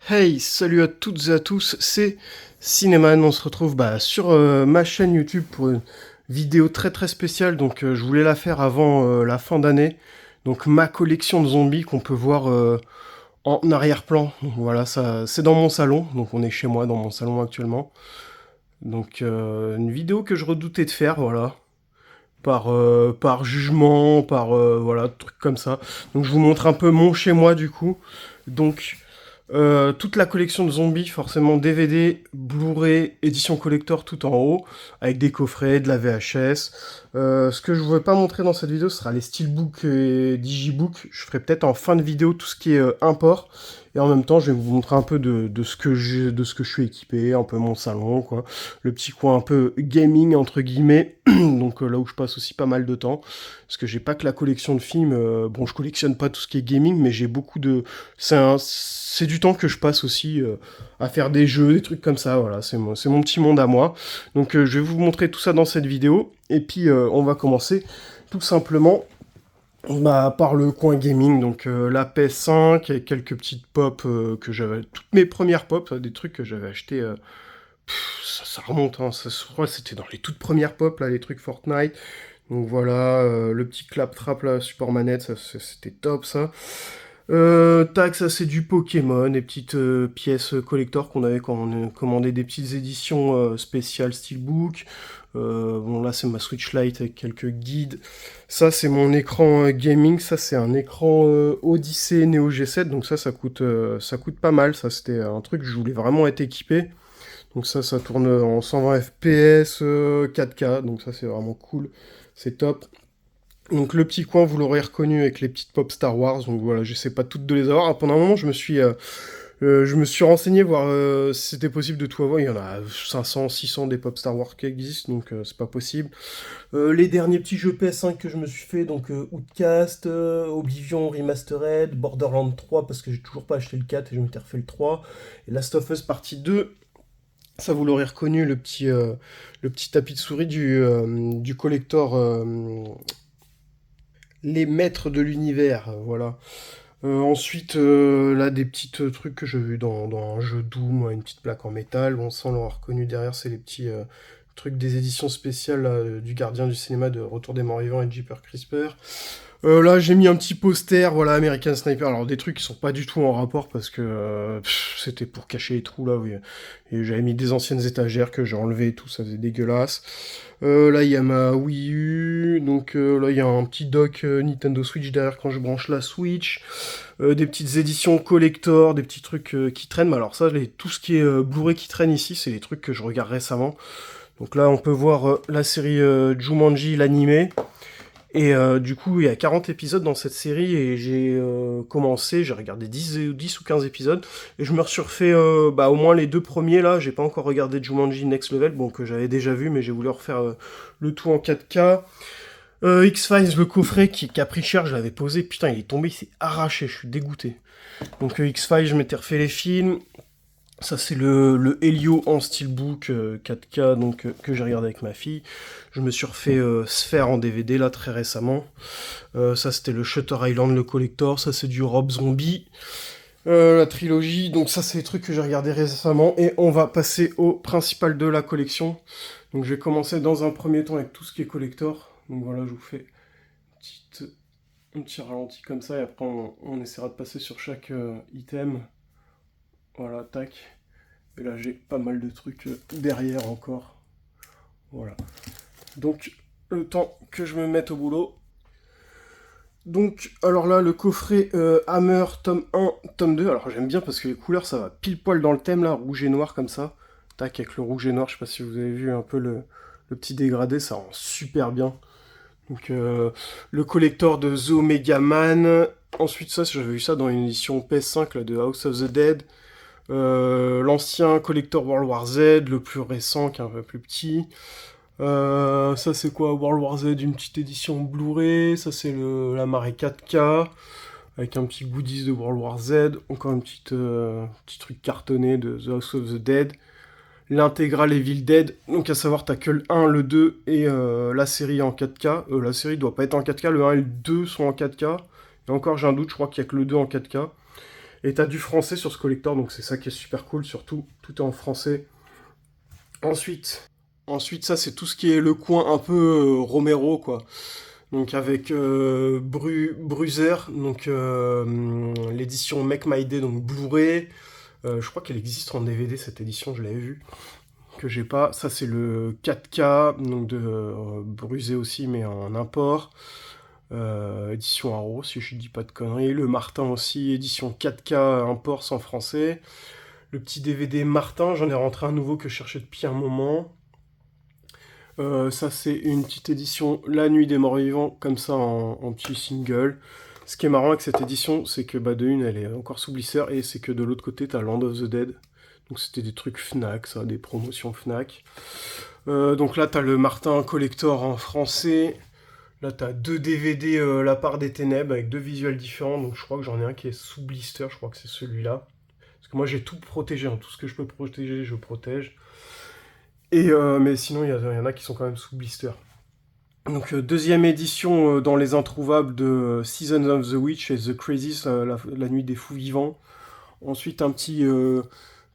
Hey, salut à toutes et à tous, c'est Cinéman. On se retrouve sur ma chaîne YouTube pour une vidéo très très spéciale. Donc je voulais la faire avant la fin d'année. Donc ma collection de zombies qu'on peut voir en arrière-plan. Donc voilà, ça c'est dans mon salon. Donc on est chez moi dans mon salon actuellement. Donc une vidéo que je redoutais de faire, voilà. Par jugement, voilà, trucs comme ça. Donc je vous montre un peu mon chez moi du coup. Donc toute la collection de zombies, forcément DVD, Blu-ray, édition collector tout en haut, avec des coffrets, de la VHS. Ce que je ne vais pas montrer dans cette vidéo, ce sera les steelbooks et digibooks. Je ferai peut-être en fin de vidéo tout ce qui est import. Et en même temps, je vais vous montrer un peu de ce que de ce que je suis équipé, un peu mon salon, quoi. Le petit coin un peu gaming, entre guillemets. Donc là où je passe aussi pas mal de temps. Parce que j'ai pas que la collection de films. Bon, je collectionne pas tout ce qui est gaming, mais j'ai beaucoup de... C'est du temps que je passe aussi à faire des jeux, des trucs comme ça. Voilà, c'est mon petit monde à moi. Donc je vais vous montrer tout ça dans cette vidéo. Et puis on va commencer tout simplement par le coin gaming. Donc la PS5 et quelques petites pop que j'avais... Toutes mes premières pop, des trucs que j'avais acheté... ça remonte, hein, je crois que c'était dans les toutes premières pop, là, les trucs Fortnite. Donc voilà, le petit claptrap là, support manette, c'était top ça. Tac, ça c'est du Pokémon, des petites pièces collector qu'on avait quand on commandait des petites éditions spéciales Steelbook. Bon là c'est ma Switch Lite avec quelques guides. Ça c'est mon écran gaming, ça c'est un écran Odyssey Neo G7, donc ça coûte pas mal. Ça c'était un truc que je voulais vraiment être équipé. Donc ça tourne en 120 FPS, 4K, donc ça c'est vraiment cool, c'est top. Donc le petit coin, vous l'aurez reconnu avec les petites pop Star Wars. Donc voilà, j'essaie pas toutes de les avoir. Ah, pendant un moment, je me suis renseigné voir si c'était possible de tout avoir. Il y en a 500, 600 des pop Star Wars qui existent, donc c'est pas possible. Les derniers petits jeux PS5 que je me suis fait, donc Outcast, Oblivion Remastered, Borderlands 3 parce que j'ai toujours pas acheté le 4 et je m'étais refait le 3, et Last of Us partie 2. Ça, vous l'aurez reconnu, le petit tapis de souris du collector Les Maîtres de l'Univers, voilà. Ensuite, là, des petits trucs que j'ai vus dans un jeu Doom, une petite plaque en métal. Bon, ça, on l'aura reconnu derrière, c'est les petits trucs des éditions spéciales là, du Gardien du cinéma de Retour des Morts Vivants et de Jeepers Crisper. Là, j'ai mis un petit poster, voilà, American Sniper. Alors, des trucs qui sont pas du tout en rapport parce que c'était pour cacher les trous là. Oui. Et j'avais mis des anciennes étagères que j'ai enlevées et tout, ça faisait dégueulasse. Là, il y a ma Wii U. Donc là, il y a un petit dock Nintendo Switch derrière quand je branche la Switch. Des petites éditions collector, des petits trucs qui traînent. Mais alors, ça, tout ce qui est Blu-ray qui traîne ici, c'est les trucs que je regarde récemment. Donc là, on peut voir la série Jumanji, l'animé. Et du coup, il y a 40 épisodes dans cette série et j'ai regardé 10 ou 15 épisodes et je me suis refait au moins les deux premiers là. J'ai pas encore regardé Jumanji Next Level, bon, que j'avais déjà vu, mais j'ai voulu refaire le tout en 4K. X-Files, le coffret qui a pris cher, je l'avais posé, putain, il est tombé, il s'est arraché, je suis dégoûté. Donc X-Files, je m'étais refait les films. Ça, c'est le Helio en steelbook 4K donc, que j'ai regardé avec ma fille. Je me suis refait Sphere en DVD là très récemment. Ça, c'était le Shutter Island, le collector. Ça, c'est du Rob Zombie, la trilogie. Donc, ça, c'est les trucs que j'ai regardé récemment. Et on va passer au principal de la collection. Donc, je vais commencer dans un premier temps avec tout ce qui est collector. Donc, voilà, je vous fais un petit ralenti comme ça. Et après, on essaiera de passer sur chaque item. Voilà, tac. Et là, j'ai pas mal de trucs derrière encore. Voilà. Donc, le temps que je me mette au boulot. Donc, alors là, le coffret Hammer, tome 1, tome 2. Alors, j'aime bien parce que les couleurs, ça va pile poil dans le thème, là, rouge et noir comme ça. Tac, avec le rouge et noir, je sais pas si vous avez vu un peu le petit dégradé, ça rend super bien. Donc, le collector de The Omega Man. Ensuite, ça, j'avais vu ça dans une édition PS5 là, de House of the Dead. L'ancien collector World War Z, le plus récent qui est un peu plus petit. Ça c'est quoi, World War Z, une petite édition Blu-ray. Ça c'est la marée 4K avec un petit goodies de World War Z. Encore une petit truc cartonné de The House of the Dead. L'intégrale Evil Dead. Donc à savoir t'as que le 1, le 2 et la série en 4K. La série doit pas être en 4K, le 1 et le 2 sont en 4K. Et encore j'ai un doute, je crois qu'il y a que le 2 en 4K. Et t'as du français sur ce collector, donc c'est ça qui est super cool, surtout, tout est en français. Ensuite, ça c'est tout ce qui est le coin un peu Romero, quoi. Donc avec Bruiser, donc l'édition Make My Day, donc Blu-ray. Je crois qu'elle existe en DVD cette édition, je l'avais vue. Que j'ai pas. Ça c'est le 4K, donc de Bruiser aussi, mais en import. Édition Arrow, si je dis pas de conneries. Le Martin aussi, édition 4K import sans français. Le petit DVD Martin, j'en ai rentré un nouveau que je cherchais depuis un moment. Ça c'est une petite édition La Nuit des Morts Vivants, comme ça en petit single. Ce qui est marrant avec cette édition, c'est que bah, de une, elle est encore sous blister, et c'est que de l'autre côté, t'as Land of the Dead. Donc c'était des trucs Fnac, ça, des promotions Fnac. Donc là, t'as le Martin Collector en français. Là, t'as 2 DVD La Part des Ténèbres avec 2 visuels différents. Donc je crois que j'en ai un qui est sous blister, je crois que c'est celui-là. Parce que moi, j'ai tout protégé, hein. Tout ce que je peux protéger, je protège. Mais sinon, il y en a qui sont quand même sous blister. Donc, deuxième édition dans les introuvables de Season of the Witch et The Crazies, la nuit des fous vivants. Ensuite, un petit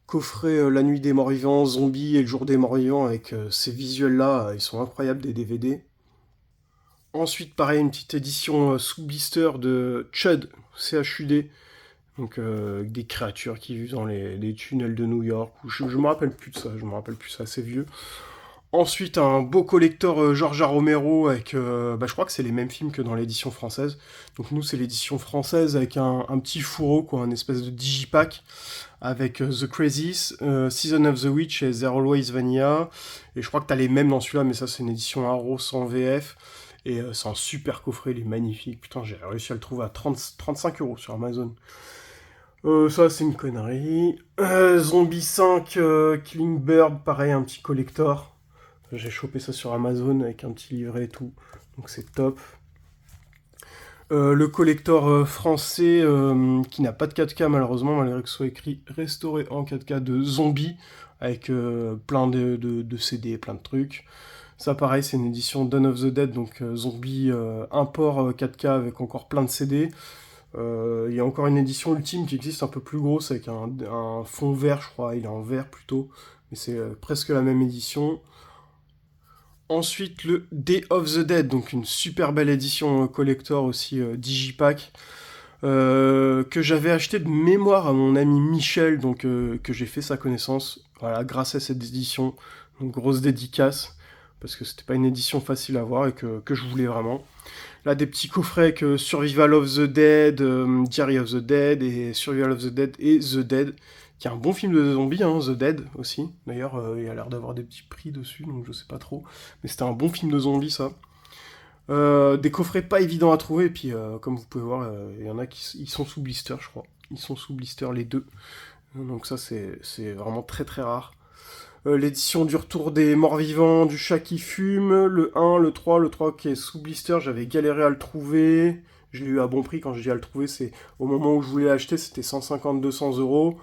coffret La nuit des morts vivants, Zombies et le jour des morts vivants avec ces visuels-là, ils sont incroyables, des DVD. Ensuite, pareil, une petite édition sous blister de Chud, CHUD, donc des créatures qui vivent dans les tunnels de New York. Je me rappelle plus de ça, c'est assez vieux. Ensuite, un beau collector Georgia Romero avec, je crois que c'est les mêmes films que dans l'édition française. Donc nous, c'est l'édition française avec un petit fourreau, quoi, un espèce de digipack avec The Crazies, Season of the Witch et There Always Vanilla. Et je crois que t'as les mêmes dans celui-là, mais ça c'est une édition Arrow sans VF. Et c'est un super coffret, il est magnifique. Putain, j'ai réussi à le trouver à 35 € sur Amazon. Ça c'est une connerie. Zombie 5, Killing Bird, pareil, un petit collector. J'ai chopé ça sur Amazon avec un petit livret et tout, donc c'est top. Le collector français qui n'a pas de 4K malheureusement, malgré que ce soit écrit restauré en 4K de Zombie, avec plein de CD, plein de trucs. Ça pareil, c'est une édition Dawn of the Dead, donc Zombie import 4K avec encore plein de CD. Il y a encore une édition ultime qui existe un peu plus grosse avec un fond vert, je crois, il est en vert plutôt, mais c'est presque la même édition. Ensuite, le Day of the Dead, donc une super belle édition collector aussi digipack, que j'avais acheté de mémoire à mon ami Michel, donc que j'ai fait sa connaissance, voilà, grâce à cette édition, donc grosse dédicace, parce que c'était pas une édition facile à voir et que je voulais vraiment. Là, des petits coffrets avec Survival of the Dead, Diary of the Dead, et Survival of the Dead et The Dead, qui est un bon film de zombies, hein, The Dead aussi. D'ailleurs, il a l'air d'avoir des petits prix dessus, donc je sais pas trop. Mais c'était un bon film de zombies, ça. Des coffrets pas évidents à trouver, et puis comme vous pouvez voir, il y en a qui ils sont sous blister, je crois. Ils sont sous blister les deux. Donc ça, c'est vraiment très très rare. L'édition du Retour des Morts Vivants, du Chat qui fume, le 1, le 3 qui est sous blister, j'avais galéré à le trouver. Je l'ai eu à bon prix, quand je dis à le trouver, c'est au moment où je voulais l'acheter, c'était 150-200 €.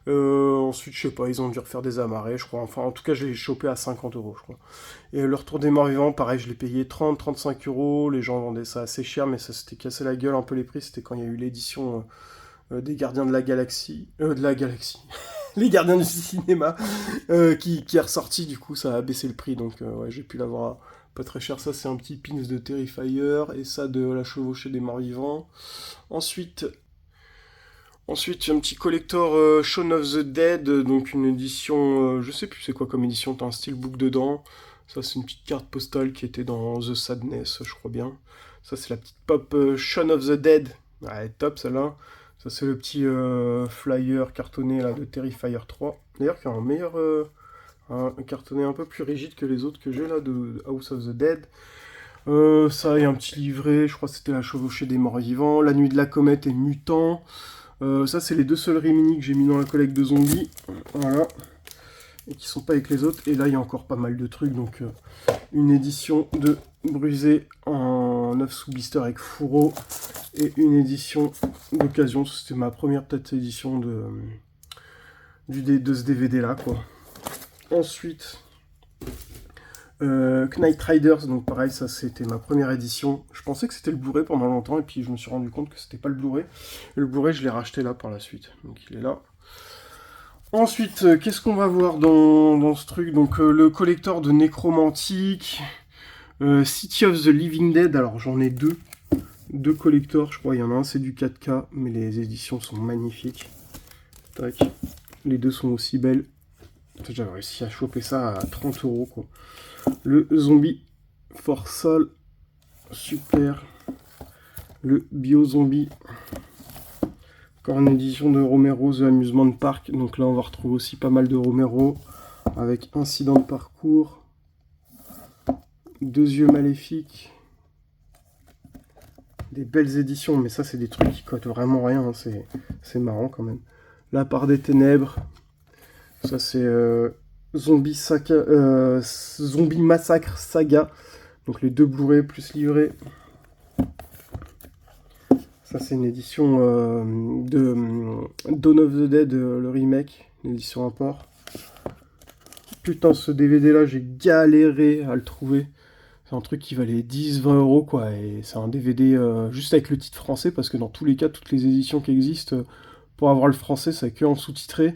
Ensuite, je sais pas, ils ont dû refaire des amarrés, je crois. Enfin, en tout cas, je l'ai chopé à 50 €, je crois. Et le Retour des Morts Vivants, pareil, je l'ai payé 30-35 €. Les gens vendaient ça assez cher, mais ça s'était cassé la gueule un peu les prix. C'était quand il y a eu l'édition des Gardiens de la Galaxie. De la Galaxie. Les Gardiens du cinéma qui est ressorti, du coup, ça a baissé le prix. Donc, ouais, j'ai pu l'avoir pas très cher. Ça, c'est un petit pins de Terrifier. Et ça, de La Chevauchée des Morts Vivants. Ensuite, un petit collector Shaun of the Dead, donc une édition, je sais plus c'est quoi comme édition, t'as un steelbook dedans. Ça, c'est une petite carte postale qui était dans The Sadness, je crois bien. Ça, c'est la petite pop Shaun of the Dead. Ouais, top celle-là. Ça, c'est le petit flyer cartonné là, de Terrifier 3. D'ailleurs, qui a un meilleur un cartonné un peu plus rigide que les autres que j'ai là, de House of the Dead. Ça, il y a un petit livret, je crois que c'était La Chevauchée des Morts Vivants. La Nuit de la Comète et Mutant. Ça, c'est les deux seuls Rimini que j'ai mis dans la collecte de zombies. Voilà. Et qui sont pas avec les autres. Et là, il y a encore pas mal de trucs. Donc, une édition de Brusé en 9 sous blister avec fourreau. Et une édition d'occasion. C'était ma première peut-être édition de ce DVD-là, quoi. Ensuite, Knight Riders, donc pareil, ça c'était ma première édition. Je pensais que c'était le Blu-ray pendant longtemps, et puis je me suis rendu compte que c'était pas le Blu-ray. Le Blu-ray, je l'ai racheté là par la suite, donc il est là. Ensuite, qu'est-ce qu'on va voir dans ce truc? Donc le collector de Nécromantique, City of the Living Dead, alors j'en ai deux collectors, je crois. Il y en a un, c'est du 4K, mais les éditions sont magnifiques. Tac. Les deux sont aussi belles. J'avais réussi à choper ça à 30 euros, quoi. Le Zombie for Soul, super. Le Bio Zombie. Encore une édition de Romero, The Amusement Park. Donc là, on va retrouver aussi pas mal de Romero. Avec Incident de parcours. Deux yeux maléfiques. Des belles éditions, mais ça, c'est des trucs qui cotent vraiment rien. Hein. C'est marrant quand même. La part des ténèbres. Ça, c'est Zombie Massacre Saga. Donc les deux Blu-ray plus livrés. Ça, c'est une édition de Dawn of the Dead, le remake, une édition import. Putain, ce DVD-là, j'ai galéré à le trouver. C'est un truc qui valait 10-20 euros, quoi. Et c'est un DVD juste avec le titre français, parce que dans tous les cas, toutes les éditions qui existent, pour avoir le français, c'est que en sous-titré.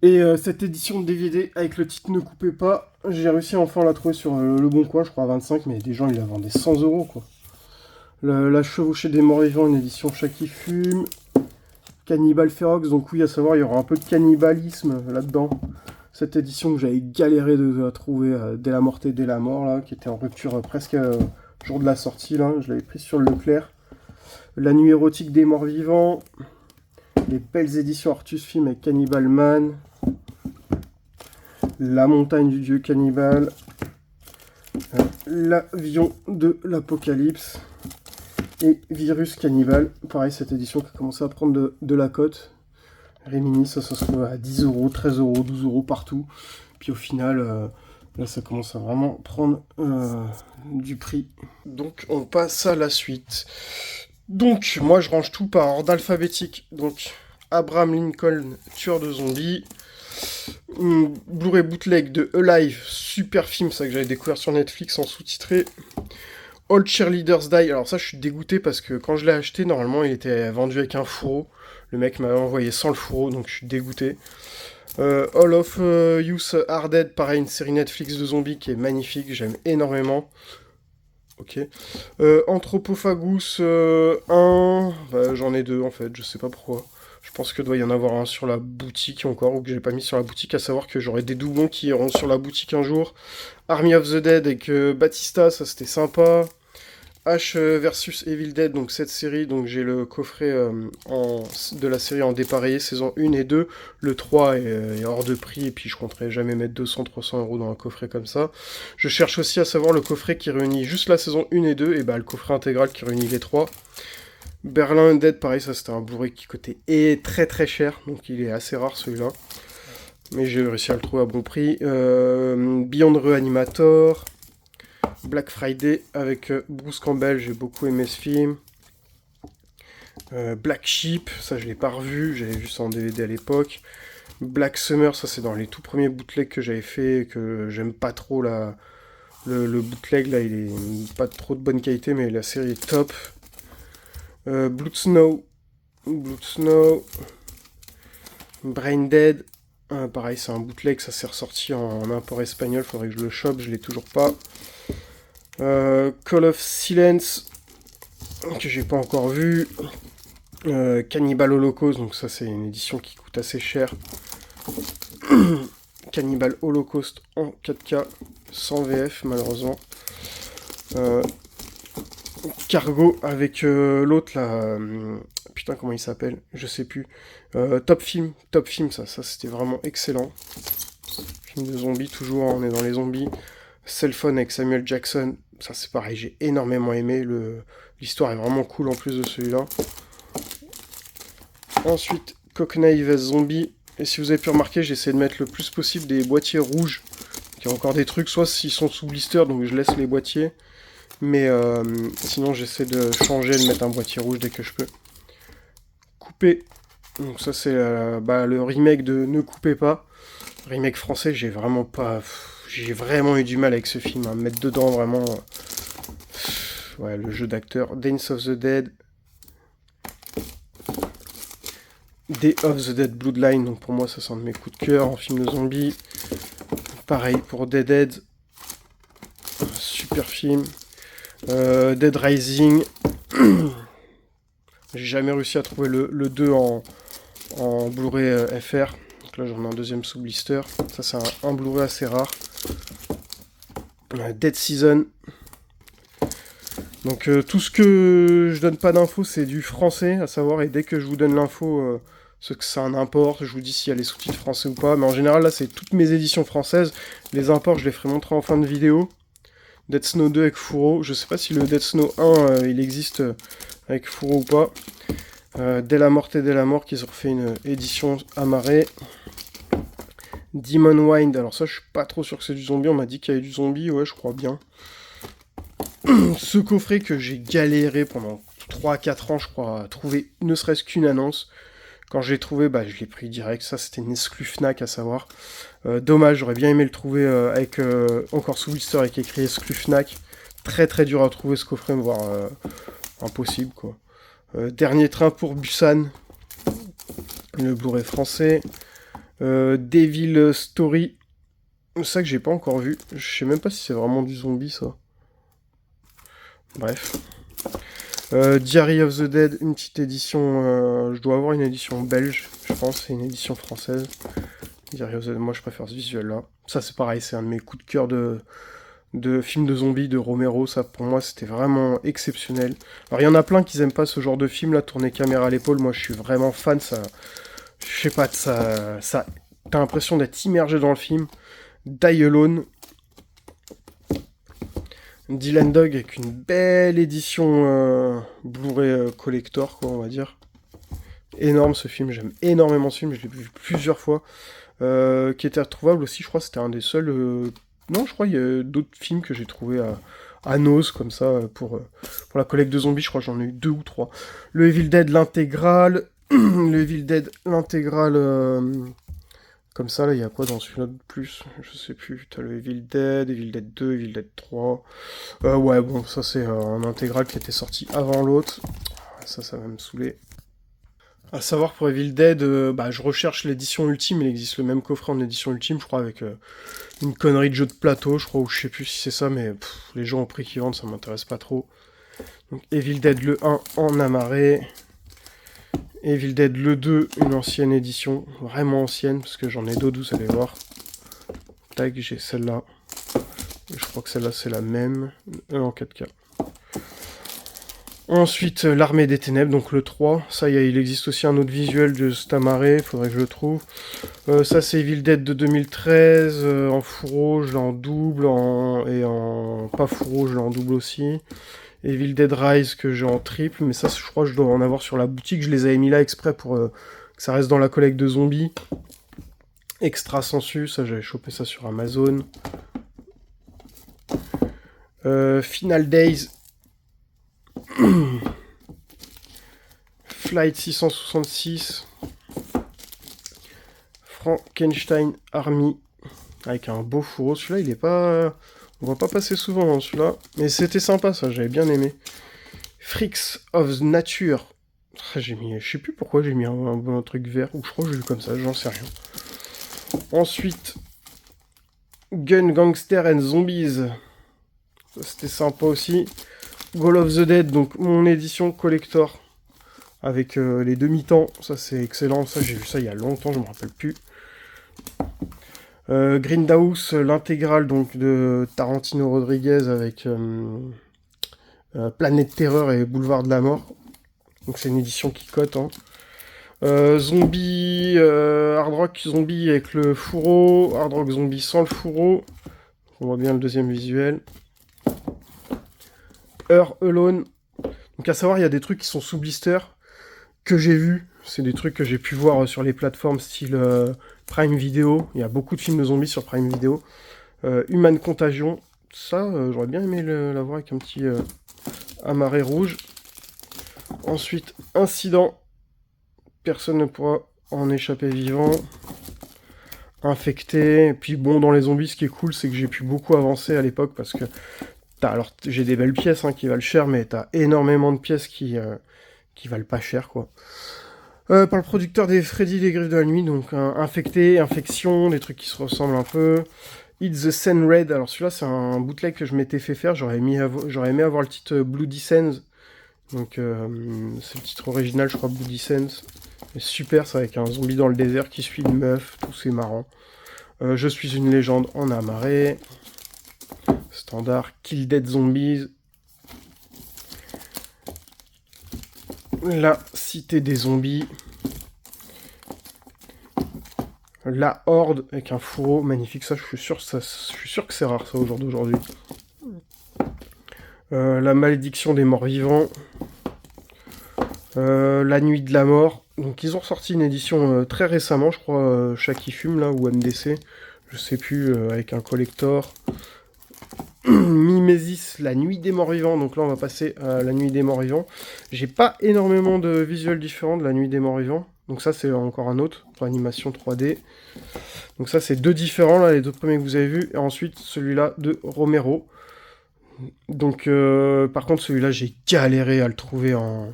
Et cette édition de DVD avec le titre Ne coupez pas, j'ai réussi à enfin la trouver sur le Bon Coin, je crois à 25, mais des gens ils la vendaient 100 euros, quoi. La Chevauchée des Morts Vivants, une édition Chat qui fume. Cannibal Ferox, donc oui, à savoir, il y aura un peu de cannibalisme là-dedans. Cette édition que j'avais galéré de trouver dès la mort et dès la mort, là, qui était en rupture presque jour de la sortie, là. Je l'avais prise sur le Leclerc. La Nuit érotique des Morts Vivants. Les belles éditions Artus Film avec Cannibal Man. La montagne du dieu cannibale. L'avion de l'apocalypse. Et Virus Cannibal. Pareil, cette édition qui a commencé à prendre de la cote. Rimini, ça se trouve à 10 euros, 13 euros, 12 euros partout. Puis au final, là, ça commence à vraiment prendre du prix. Donc, on passe à la suite. Donc, moi, je range tout par ordre alphabétique. Donc, Abraham Lincoln, tueur de zombies. Blu-ray bootleg de Alive, super film, ça que j'avais découvert sur Netflix en sous-titré. All Cheerleaders Die, alors ça je suis dégoûté parce que quand je l'ai acheté, normalement il était vendu avec un fourreau. Le mec m'avait envoyé sans le fourreau, donc je suis dégoûté. All of Youth Are Dead, pareil, une série Netflix de zombies qui est magnifique, j'aime énormément. Ok. Anthropophagus 1, bah, j'en ai deux en fait, je sais pas pourquoi. Je pense que doit y en avoir un sur la boutique encore, ou que j'ai pas mis sur la boutique, à savoir que j'aurai des doublons qui iront sur la boutique un jour. Army of the Dead avec Batista, ça c'était sympa. H versus Evil Dead, donc cette série, donc j'ai le coffret de la série en dépareillé, saison 1 et 2. Le 3 est hors de prix, et puis je compterai jamais mettre 200-300 euros dans un coffret comme ça. Je cherche aussi à savoir le coffret qui réunit juste la saison 1 et 2, et bah le coffret intégral qui réunit les 3. Berlin Undead, pareil, ça c'était un Blu-ray qui coûtait très très cher, donc il est assez rare celui-là. Mais j'ai réussi à le trouver à bon prix. Beyond Reanimator. Black Friday avec Bruce Campbell, j'ai beaucoup aimé ce film. Black Sheep, ça je l'ai pas revu, j'avais vu ça en DVD à l'époque. Black Summer, ça c'est dans les tout premiers bootlegs que j'avais fait, que j'aime pas trop là. Le bootleg là, il est pas trop de bonne qualité, mais la série est top. Blood Snow, Brain Dead, pareil c'est un bootleg, ça s'est ressorti en import espagnol, faudrait que je le chope, je l'ai toujours pas. Call of Silence, que j'ai pas encore vu. Cannibal Holocaust, donc ça c'est une édition qui coûte assez cher. Cannibal Holocaust en 4K, sans VF malheureusement. Cargo avec l'autre là, putain comment il s'appelle, je sais plus. Top Film, ça c'était vraiment excellent. Film de zombies, toujours, on est dans les zombies. Cell Phone avec Samuel Jackson, ça c'est pareil, j'ai énormément aimé, l'histoire est vraiment cool en plus de celui-là. Ensuite, Cockney vs Zombie, et si vous avez pu remarquer, j'ai essayé de mettre le plus possible des boîtiers rouges. Il y a encore des trucs, soit s'ils sont sous blister, donc je laisse les boîtiers, mais sinon j'essaie de changer, de mettre un boîtier rouge dès que je peux. Couper, donc ça c'est le remake de Ne coupez pas. Remake français, j'ai vraiment pas... j'ai vraiment eu du mal avec ce film, hein, me mettre dedans, vraiment. Ouais, le jeu d'acteur. Dance of the Dead. Day of the Dead Bloodline, donc pour moi ça c'est un de mes coups de cœur en film de zombies. Pareil pour Dead, super film. Dead Rising. J'ai jamais réussi à trouver le 2 en Blu-ray FR. Donc là j'en ai un deuxième sous blister. Ça c'est un Blu-ray assez rare. Dead Season. Donc tout ce que je donne pas d'infos c'est du français à savoir, et dès que je vous donne l'info, ce que ça en importe, je vous dis s'il y a les sous-titres français ou pas. Mais en général là c'est toutes mes éditions françaises. Les imports je les ferai montrer en fin de vidéo. Dead Snow 2 avec Furo. Je sais pas si le Dead Snow 1 il existe avec Furo ou pas. Della Morte et Della Mort qui ont refait une édition amarrée. Demon Wind, alors ça je suis pas trop sûr que c'est du zombie, on m'a dit qu'il y avait du zombie, ouais je crois bien. Ce coffret que j'ai galéré pendant 3-4 ans je crois à trouver ne serait-ce qu'une annonce. Quand je l'ai trouvé, bah, je l'ai pris direct, ça c'était une exclu Fnac à savoir. Dommage, j'aurais bien aimé le trouver avec encore sous blister avec écrit exclu Fnac. Très très dur à trouver ce coffret, voire impossible quoi. Dernier train pour Busan, le Blu-ray français. Devil Story, c'est ça que j'ai pas encore vu. Je sais même pas si c'est vraiment du zombie ça. Bref. Diary of the Dead, une petite édition. Je dois avoir une édition belge, je pense, c'est une édition française. Diary of the Dead, moi je préfère ce visuel là. Ça c'est pareil, c'est un de mes coups de cœur de film de zombies de Romero. Ça pour moi c'était vraiment exceptionnel. Alors il y en a plein qui aiment pas ce genre de film là, tourner caméra à l'épaule. Moi je suis vraiment fan, ça. Je sais pas, ça t'as l'impression d'être immergé dans le film. Die Alone. Dylan Dog avec une belle édition Blu-ray collector, quoi, on va dire. Énorme ce film, j'aime énormément ce film, je l'ai vu plusieurs fois. Qui était retrouvable aussi, je crois, c'était un des seuls... Non, je crois qu'il y a d'autres films que j'ai trouvé à Nose, comme ça, pour la collecte de zombies, je crois que j'en ai eu 2 ou 3. Le Evil Dead, l'intégrale. Le Evil Dead, l'intégrale... Comme ça, là, il y a quoi dans celui-là de plus? Je sais plus. T'as le Evil Dead 2, Evil Dead 3. Ouais, bon, ça c'est un intégral qui était sorti avant l'autre. Ça va me saouler. À savoir pour Evil Dead, bah, je recherche l'édition ultime. Il existe le même coffret en édition ultime, je crois, avec une connerie de jeu de plateau, je crois, ou je sais plus si c'est ça, mais les gens au prix qu'ils vendent, ça m'intéresse pas trop. Donc Evil Dead le 1 en amarré. Evil Dead le 2, une ancienne édition, vraiment ancienne, parce que j'en ai d'autres, vous allez voir. Tac, j'ai celle-là. Je crois que celle-là, c'est la même, en 4K. Ensuite, l'Armée des Ténèbres, donc le 3. Ça, il existe aussi un autre visuel de Stamaré, faudrait que je le trouve. Ça, c'est Evil Dead de 2013, en fourreau, je l'ai en double, et en pas fourreau, je l'ai en double aussi. Evil Dead Rise que j'ai en triple, mais ça je crois que je dois en avoir sur la boutique, je les avais mis là exprès pour que ça reste dans la collecte de zombies. Extra sensu, ça j'avais chopé ça sur Amazon. Final Days. Flight 666. Frankenstein Army. Avec un beau fourreau, celui-là il est pas... On va pas passer souvent hein, celui-là. Mais c'était sympa ça, j'avais bien aimé. Freaks of Nature. J'ai mis... Je sais plus pourquoi j'ai mis un truc vert. Ou je crois que j'ai vu comme ça, j'en sais rien. Ensuite... Gun, Gangster and Zombies. Ça c'était sympa aussi. Call of the Dead, donc mon édition collector. Avec les demi-temps. Ça c'est excellent. Ça j'ai vu ça il y a longtemps, je me rappelle plus. Grindhouse, l'intégrale donc de Tarantino Rodriguez avec Planète Terreur et Boulevard de la Mort. Donc c'est une édition qui cote. Hein. Zombie, Hard Rock Zombie avec le fourreau, Hard Rock Zombie sans le fourreau. On voit bien le deuxième visuel. Her Alone. Donc à savoir, il y a des trucs qui sont sous blister que j'ai vu. C'est des trucs que j'ai pu voir sur les plateformes style Prime Video. Il y a beaucoup de films de zombies sur Prime Video. Human Contagion. Ça, j'aurais bien aimé l'avoir avec un petit amarré rouge. Ensuite, Incident. Personne ne pourra en échapper vivant. infecté. Et puis bon, dans les zombies, ce qui est cool, c'est que j'ai pu beaucoup avancer à l'époque parce que alors j'ai des belles pièces qui valent cher, mais t'as énormément de pièces qui valent pas cher, quoi. Par le producteur des Freddy les Griffes de la Nuit, donc infecté, infection, des trucs qui se ressemblent un peu. It's the Sun Red, alors celui-là c'est un bootleg que je m'étais fait faire, j'aurais aimé avoir le titre Bloody Sands, donc c'est le titre original je crois, Bloody Sands. Mais super, c'est avec un zombie dans le désert qui suit une meuf, tout c'est marrant. Je suis une légende en amarré. Standard, Kill Dead Zombies. La cité des zombies. La horde avec un fourreau magnifique, ça je suis sûr que c'est rare ça au jour d'aujourd'hui. La malédiction des morts vivants. La nuit de la mort. Donc ils ont sorti une édition très récemment, je crois, Shaki Fume là, ou MDC, je sais plus, avec un collector. Mimesis, la nuit des morts vivants. Donc là on va passer à la nuit des morts vivants. J'ai pas énormément de visuels différents de la nuit des morts vivants. Donc ça c'est encore un autre, pour animation 3D. Donc ça c'est deux différents là, les deux premiers que vous avez vus. Et ensuite celui-là de Romero. Donc par contre celui-là j'ai galéré à le trouver en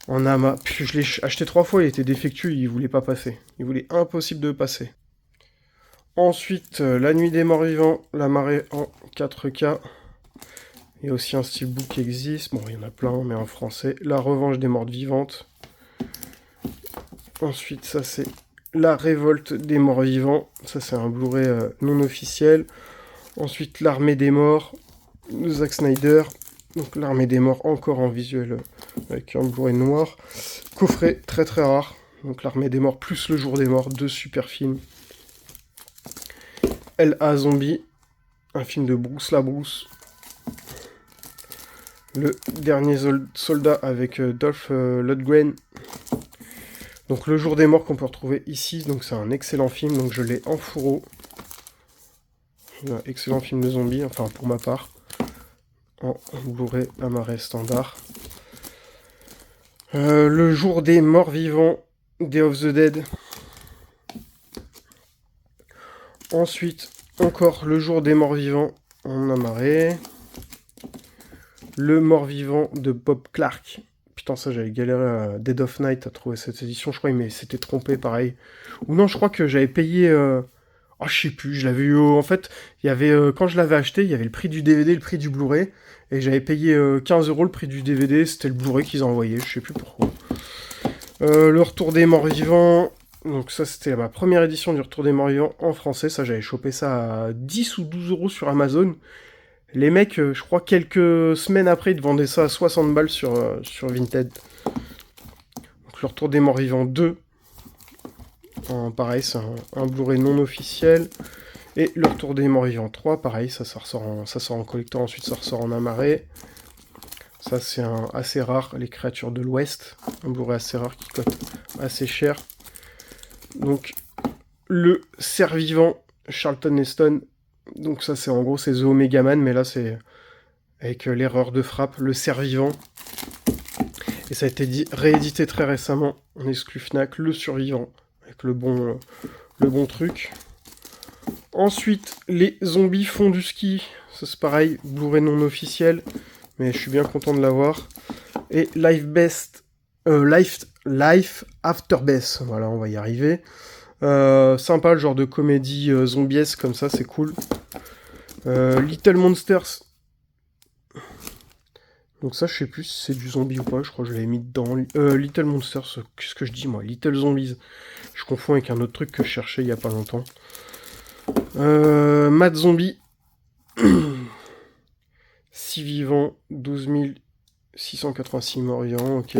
amas. Puis je l'ai acheté 3 fois, il était défectueux, il voulait pas passer. Il voulait impossible de passer. Ensuite, La Nuit des Morts Vivants, La Marée en 4K. Il y a aussi un steelbook qui existe. Bon, il y en a plein, mais en français. La Revanche des Mortes Vivantes. Ensuite, ça c'est La Révolte des Morts Vivants. Ça c'est un Blu-ray non officiel. Ensuite, L'Armée des Morts de Zack Snyder. Donc L'Armée des Morts encore en visuel avec un Blu-ray noir. Coffret très très rare. Donc L'Armée des Morts plus Le Jour des Morts, deux super films. L.A. Zombie, un film de Bruce LaBruce. Le dernier soldat avec Dolph Lundgren. Donc Le Jour des Morts qu'on peut retrouver ici. Donc c'est un excellent film, donc je l'ai en fourreau. Un excellent film de zombie, enfin pour ma part. En Blu-ray amarré standard. Le Jour des Morts Vivants, Day of the Dead. Ensuite, encore Le Jour des Morts Vivants en amarré. Le Mort-Vivant de Bob Clark. Putain, ça, j'avais galéré à Dead of Night à trouver cette édition, je crois, mais s'était trompé, pareil. Ou non, je crois que j'avais payé... Oh, je sais plus, je l'avais eu... En fait, il y avait... quand je l'avais acheté, il y avait le prix du DVD, le prix du Blu-ray, et j'avais payé 15 € le prix du DVD, c'était le Blu-ray qu'ils envoyaient, je sais plus pourquoi. Le Retour des Morts-Vivants... Donc ça, c'était ma première édition du Retour des Morts-Vivants en français. Ça, j'avais chopé ça à 10 ou 12 € sur Amazon. Les mecs, je crois, quelques semaines après, ils te vendaient ça à 60 balles sur Vinted. Donc Le Retour des Morts-Vivants 2. Pareil, c'est un Blu-ray non officiel. Et Le Retour des Morts-Vivants 3, pareil, ça sort en collector, ensuite ça ressort en amarré. Ça, c'est assez rare, Les Créatures de l'Ouest. Un Blu-ray assez rare qui coûte assez cher. Donc, Le Cerf-Vivant, Charlton Heston. Donc ça, c'est en gros, c'est The Omega Man, mais là, c'est avec l'erreur de frappe, Le Cerf-Vivant. Et ça a été réédité très récemment en exclu Fnac, Le Survivant, avec le bon truc. Ensuite, Les Zombies font du ski. Ça, c'est pareil, Blu-ray non officiel, mais je suis bien content de l'avoir. Et Life After Best, voilà, on va y arriver. Sympa, le genre de comédie zombiesque comme ça, c'est cool. Little Monsters. Donc ça, je sais plus si c'est du zombie ou pas, je crois que je l'avais mis dedans. Little Monsters, qu'est-ce que je dis moi? Little Zombies. Je confonds avec un autre truc que je cherchais il y a pas longtemps. Mad Zombie. 6 vivants, 12 686 morts vivants, ok.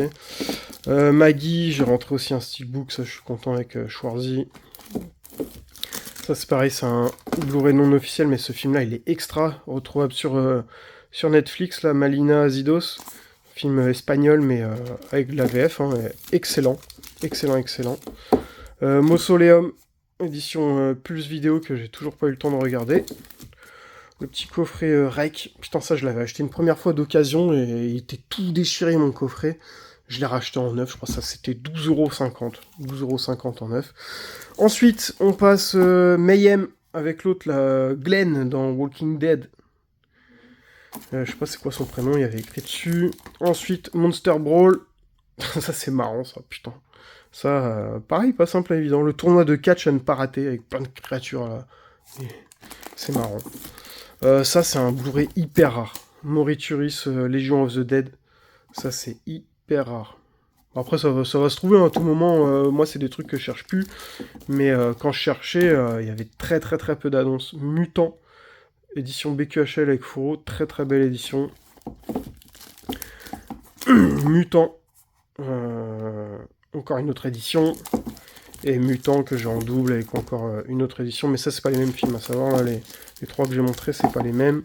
Maggie, j'ai rentré aussi un steelbook, ça je suis content avec Schwarzy. Ça c'est pareil, c'est un Blu-ray non officiel, mais ce film-là il est extra, retrouvable sur Netflix, là, Malina Azidos, film espagnol, mais avec de la VF, excellent, excellent. Mausoleum, édition Pulse Vidéo, que j'ai toujours pas eu le temps de regarder. Le petit coffret Rec, putain ça je l'avais acheté une première fois d'occasion, et il était tout déchiré mon coffret. Je l'ai racheté en neuf, je crois que ça c'était 12,50 €. 12,50 € en neuf. Ensuite, on passe Mayhem avec l'autre, la Glenn dans Walking Dead. Je sais pas c'est quoi son prénom, il y avait écrit dessus. Ensuite, Monster Brawl. Ça c'est marrant ça, putain. Ça, pareil, pas simple à évident. Le tournoi de catch à ne pas rater avec plein de créatures là. C'est marrant. Ça c'est un Blu-ray hyper rare. Morituris, Legion of the Dead. Ça c'est hyper rare. Après ça va se trouver à tout moment. Moi c'est des trucs que je cherche plus. Mais quand je cherchais, il y avait très peu d'annonces. Mutant. Édition BQHL avec Fouro, très belle édition. Mutant, encore une autre édition. Et Mutant que j'ai en double avec encore une autre édition. Mais ça, c'est pas les mêmes films, à savoir, là, les trois que j'ai montrés, c'est pas les mêmes.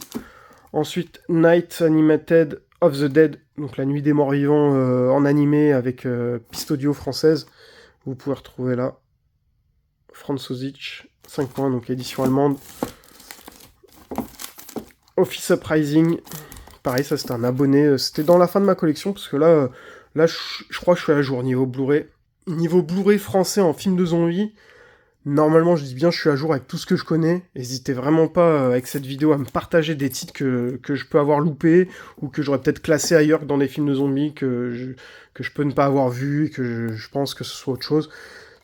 Ensuite, Night Animated of the Dead, donc la nuit des morts vivants en animé avec piste audio française. Vous pouvez retrouver là. Franz Osic, 5 points, donc édition allemande. Office Uprising, pareil, ça c'était un abonné, c'était dans la fin de ma collection, parce que là je crois que je suis à jour niveau Blu-ray. Niveau Blu-ray français en film de zombie, normalement je dis bien je suis à jour avec tout ce que je connais. N'hésitez vraiment pas avec cette vidéo à me partager des titres que je peux avoir loupés, ou que j'aurais peut-être classé ailleurs que dans des films de zombies que je peux ne pas avoir vu, et que je pense que ce soit autre chose.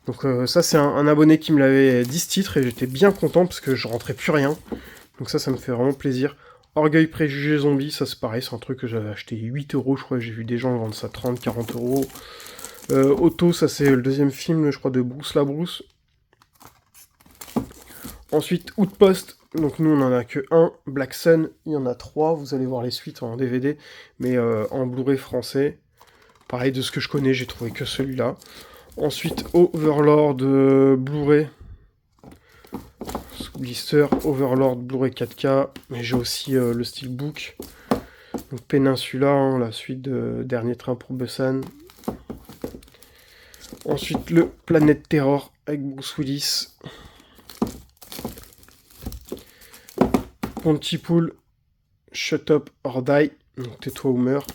Donc ça c'est un abonné qui me l'avait 10 titres, et j'étais bien content, parce que je rentrais plus rien. Donc ça me fait vraiment plaisir. Orgueil, préjugé, zombie, ça c'est pareil, c'est un truc que j'avais acheté 8 €, je crois, j'ai vu des gens vendre ça 30, 40 €. Auto, ça c'est le deuxième film, je crois, de Bruce LaBrousse. Ensuite, Outpost, donc nous on en a que un. Black Sun, il y en a 3, vous allez voir les suites en DVD, mais en Blu-ray français. Pareil, de ce que je connais, j'ai trouvé que celui-là. Ensuite, Overlord Blu-ray. Blister, Overlord, Blu-ray 4K, mais j'ai aussi le Steelbook. Donc Peninsula, hein, la suite de Dernier Train pour Busan. Ensuite le Planète Terror avec Bruce Willis. Pontypool, Shut Up or Die, donc tais-toi ou meurs.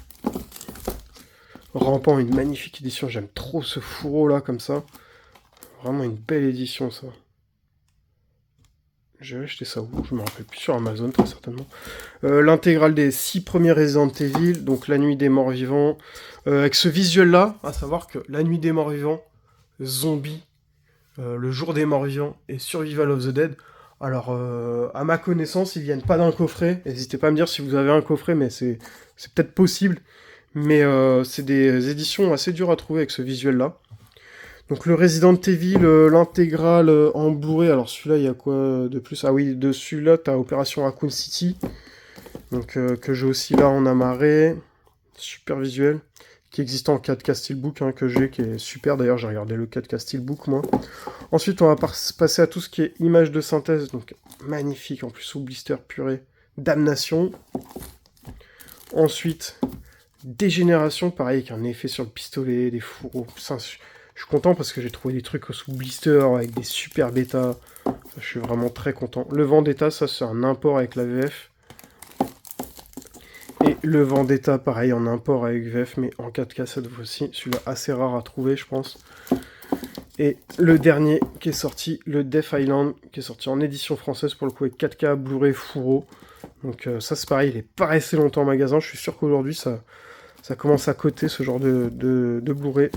Rampant, une magnifique édition, j'aime trop ce fourreau là comme ça. Vraiment une belle édition ça. J'ai acheté ça où? Je me rappelle plus, sur Amazon très certainement. L'intégrale des 6 premiers Resident Evil, donc La Nuit des Morts Vivants, avec ce visuel là, à savoir que La Nuit des Morts Vivants, Zombie, Le Jour des Morts Vivants et Survival of the Dead. Alors, à ma connaissance, ils viennent pas d'un coffret. N'hésitez pas à me dire si vous avez un coffret, mais c'est peut-être possible. Mais c'est des éditions assez dures à trouver avec ce visuel là. Donc le Resident Evil, l'intégrale en Blu-ray, alors celui-là, il y a quoi de plus? Ah oui, de celui-là, t'as Opération Raccoon City, donc que j'ai aussi là en amarré, super visuel, qui existe en 4K Steelbook, hein, que j'ai, qui est super, d'ailleurs j'ai regardé le 4K Steelbook, moi. Ensuite, on va passer à tout ce qui est images de synthèse, donc magnifique, en plus sous blister purée, Damnation. Ensuite, Dégénération, pareil, avec un effet sur le pistolet, des fourreaux, putain, je suis content parce que j'ai trouvé des trucs sous blister avec des super bêtas. Je suis vraiment très content. Le Vendetta, ça c'est un import avec la VF. Et le Vendetta, pareil, en import avec VF, mais en 4K cette fois-ci. Celui-là assez rare à trouver, je pense. Et le dernier qui est sorti, le Death Island, qui est sorti en édition française pour le coup avec 4K, Blu-ray, fourreau. Donc ça c'est pareil, il est pas resté longtemps en magasin. Je suis sûr qu'aujourd'hui ça commence à coter ce genre de Blu-ray.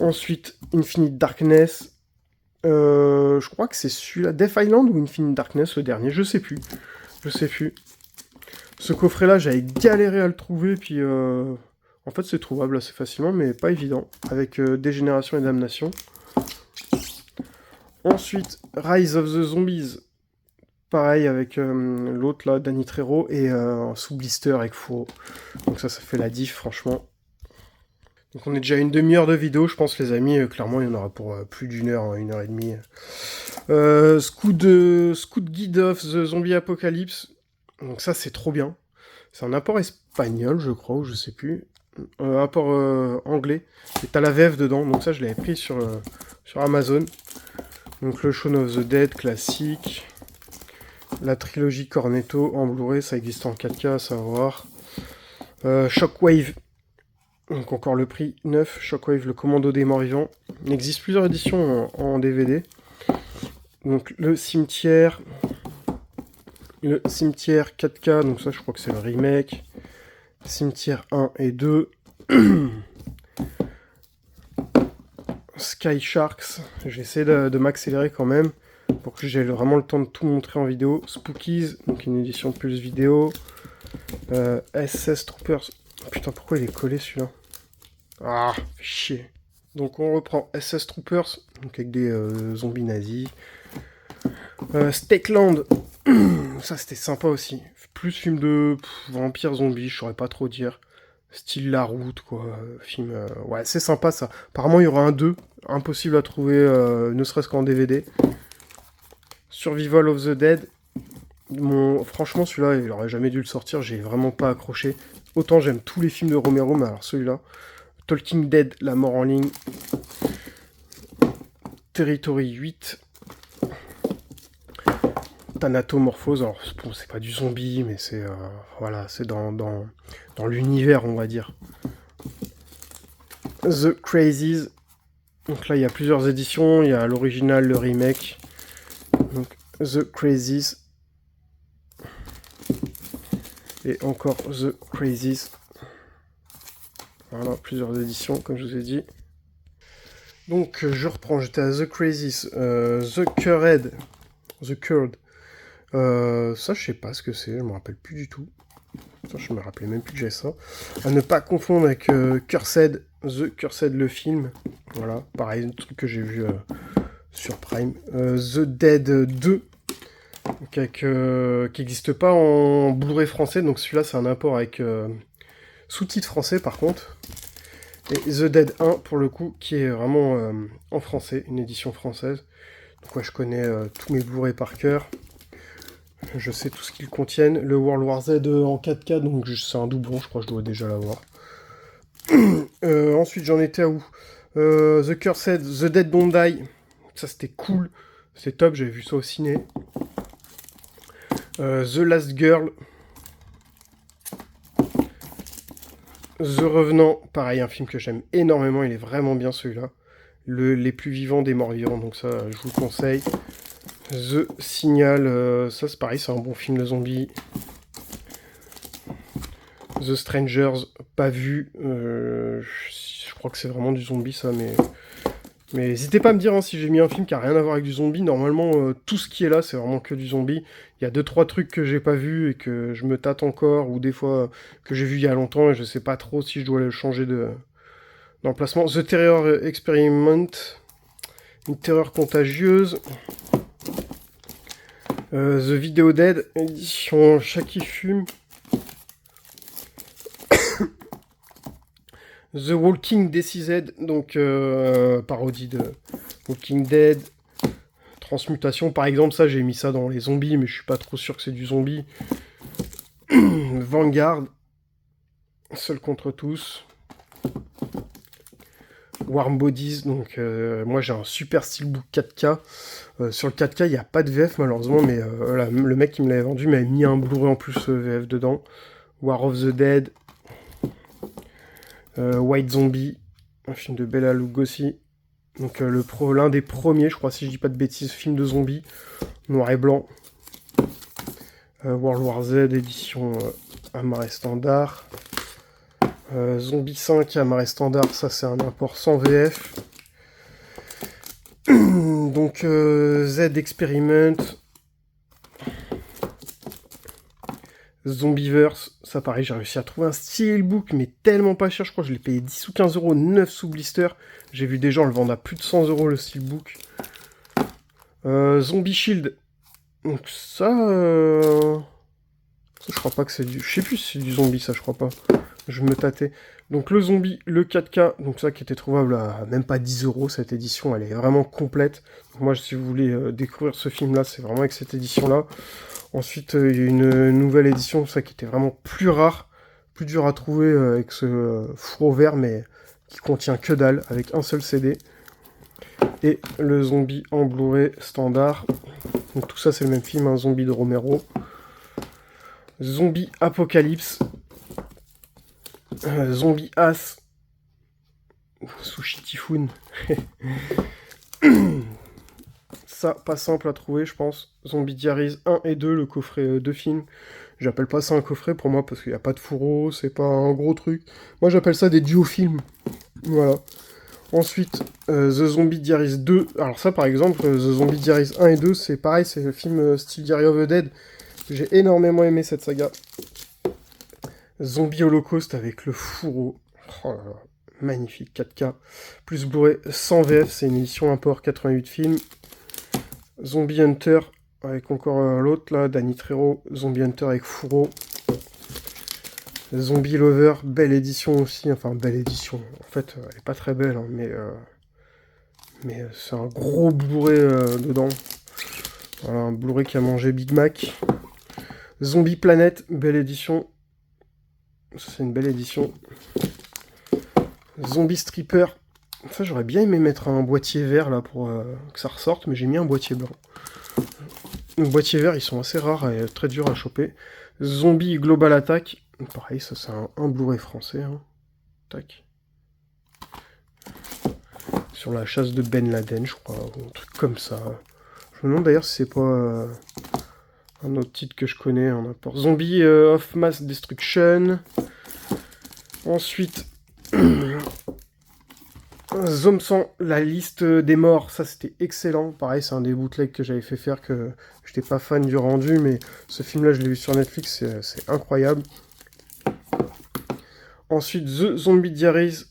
Ensuite, Infinite Darkness. Je crois que c'est celui-là. Death Island ou Infinite Darkness, le dernier. Je sais plus. Ce coffret-là, j'avais galéré à le trouver. Puis, en fait, c'est trouvable assez facilement, mais pas évident. Avec Dégénération et Damnation. Ensuite, Rise of the Zombies. Pareil avec l'autre, là, Danny Trejo. Et sous blister avec Fouro. Donc ça fait la diff, franchement. Donc on est déjà à une demi-heure de vidéo, je pense les amis, clairement il y en aura pour plus d'une heure, 1h30. Scout Guide of the Zombie Apocalypse, donc ça c'est trop bien. C'est un apport espagnol je crois, ou je sais plus. Apport anglais, et t'as la VF dedans, donc ça je l'avais pris sur Amazon. Donc le Shaun of the Dead classique. La trilogie Cornetto en Blu-ray, ça existe en 4K à savoir. Shockwave. Donc encore le prix 9, Shockwave, le commando des morts vivants. Il existe plusieurs éditions en DVD. Donc le cimetière 4K, donc ça je crois que c'est le remake. Cimetière 1 et 2. Sky Sharks, j'essaie de m'accélérer quand même pour que j'ai vraiment le temps de tout montrer en vidéo. Spookies, donc une édition de plus vidéo. SS Troopers. Putain, pourquoi il est collé celui-là? Ah, fait chier. Donc on reprend SS Troopers, donc avec des zombies nazis. Stakeland, ça c'était sympa aussi. Plus film de vampire zombie, je saurais pas trop dire. Style La Route, quoi. Film. Ouais, c'est sympa ça. Apparemment, il y aura un 2. Impossible à trouver, ne serait-ce qu'en DVD. Survival of the Dead. Franchement, celui-là, il aurait jamais dû le sortir. J'ai vraiment pas accroché. Autant j'aime tous les films de Romero, mais alors celui-là. Talking Dead, La mort en ligne. Territory 8. Thanatomorphose. Alors, bon, c'est pas du zombie, mais c'est. Voilà, c'est dans l'univers, on va dire. The Crazies. Donc là, il y a plusieurs éditions. Il y a l'original, le remake. Donc, The Crazies. Et encore The Crazies. Voilà, plusieurs éditions, comme je vous ai dit. Donc, je reprends. J'étais à The Crazies. The Curd. The Curd. Ça, je sais pas ce que c'est. Je me rappelle plus du tout. Ça, je me rappelais même plus que j'ai ça. À ne pas confondre avec Cursed. The Cursed, le film. Voilà, pareil, un truc que j'ai vu sur Prime. The Dead 2. Qui n'existe pas en Blu-ray français. Donc celui-là, c'est un import avec sous-titres français, par contre. Et The Dead 1, pour le coup, qui est vraiment en français, une édition française. Donc ouais, je connais tous mes Blu-ray par cœur. Je sais tout ce qu'ils contiennent. Le World War Z en 4K, donc c'est un doublon, je crois que je dois déjà l'avoir. Ensuite, j'en étais à où The Cursed, The Dead Don't Die. Ça, c'était cool. C'est top, j'avais vu ça au ciné. The Last Girl. The Revenant, pareil, un film que j'aime énormément. Il est vraiment bien, celui-là. Les plus vivants des morts vivants, donc ça, je vous le conseille. The Signal, ça c'est pareil, c'est un bon film de zombies. The Strangers, pas vu. Je crois que c'est vraiment du zombie ça, mais n'hésitez pas à me dire hein, si j'ai mis un film qui a rien à voir avec du zombie. Normalement, tout ce qui est là, c'est vraiment que du zombie. Il y a 2-3 trucs que j'ai pas vu et que je me tâte encore, ou des fois que j'ai vu il y a longtemps et je sais pas trop si je dois le changer d'emplacement. The Terror Experiment, une terreur contagieuse. The Video Dead, édition Shaki Fume. The Walking DCZ, donc parodie de Walking Dead. Transmutation, par exemple, ça j'ai mis ça dans les zombies, mais je suis pas trop sûr que c'est du zombie. Vanguard, Seul contre tous. Warm Bodies, donc moi j'ai un super steelbook 4K. Sur le 4K, il n'y a pas de VF malheureusement, mais le mec qui me l'avait vendu m'avait mis un Blu-ray en plus VF dedans. War of the Dead. White Zombie, un film de Bela Lugosi. Donc l'un des premiers, je crois, si je dis pas de bêtises, film de zombies, noir et blanc. World War Z, édition Amarais Standard. Zombie 5, Amarais Standard, ça c'est un import sans VF. Donc Z Experiment. Zombieverse, ça pareil, j'ai réussi à trouver un steelbook, mais tellement pas cher, je crois que je l'ai payé 10 ou 15 euros, 9 sous blister. J'ai vu des gens le vendre à plus de 100 euros le steelbook. Zombie Shield. Donc ça, je crois pas que c'est du... Je sais plus si c'est du zombie, ça, je crois pas. Je me tâtais. Donc le zombie, le 4K, donc ça qui était trouvable à même pas 10 euros, cette édition, elle est vraiment complète. Donc moi, si vous voulez découvrir ce film-là, c'est vraiment avec cette édition-là. Ensuite, il y a une nouvelle édition, ça qui était vraiment plus rare, plus dur à trouver avec ce fourreau vert, mais qui contient que dalle, avec un seul CD. Et le zombie en Blu-ray standard. Donc tout ça, c'est le même film, un zombie de Romero. Zombie Apocalypse. Zombie As. Sushi Typhoon. Ça, pas simple à trouver, je pense. Zombie Diaries 1 et 2, le coffret de films. J'appelle pas ça un coffret pour moi parce qu'il n'y a pas de fourreau, c'est pas un gros truc. Moi, j'appelle ça des duo-films. Voilà. Ensuite, The Zombie Diaries 2. Alors ça, par exemple, The Zombie Diaries 1 et 2, c'est pareil, c'est le film style Diary of the Dead. J'ai énormément aimé cette saga. Zombie Holocaust avec le fourreau. Oh là là, magnifique, 4K. Plus Blu-ray sans VF, c'est une édition import 88 films. Zombie Hunter avec encore l'autre là, Danny Trejo. Zombie Hunter avec fourreau. Zombie Lover, belle édition aussi. Enfin, belle édition. En fait, elle est pas très belle, hein, mais c'est un gros Blu-ray dedans. Voilà, un Blu-ray qui a mangé Big Mac. Zombie Planet, belle édition. C'est une belle édition. Zombie Stripper. Ça, j'aurais bien aimé mettre un boîtier vert là pour que ça ressorte, mais j'ai mis un boîtier blanc. Les boîtiers verts, ils sont assez rares et très durs à choper. Zombie Global Attack. Pareil, ça c'est un Blu-ray français. Hein. Tac. Sur la chasse de Ben Laden, je crois, ou un truc comme ça. Je me demande d'ailleurs si c'est pas un autre titre que je connais. Hein, Zombie of Mass Destruction. Ensuite, Zomsan, la liste des morts, ça c'était excellent. Pareil, c'est un des bootlegs que j'avais fait faire, que j'étais pas fan du rendu, mais ce film-là, je l'ai vu sur Netflix, c'est incroyable. Ensuite, The Zombie Diaries,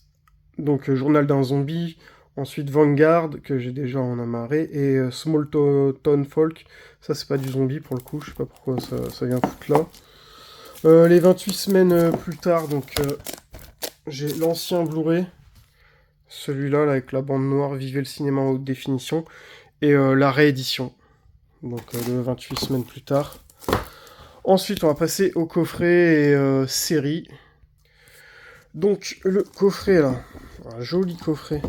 donc journal d'un zombie. Ensuite, Vanguard, que j'ai déjà en amarré. Et Small Town Folk, ça c'est pas du zombie pour le coup, je sais pas pourquoi ça vient foutre là. Les 28 semaines plus tard, donc j'ai l'ancien Blu-ray. Celui-là, là, avec la bande noire, Vivez le cinéma en haute définition. Et la réédition. Donc, de 28 semaines plus tard. Ensuite, on va passer au coffret et série. Donc, le coffret, là. Un joli coffret.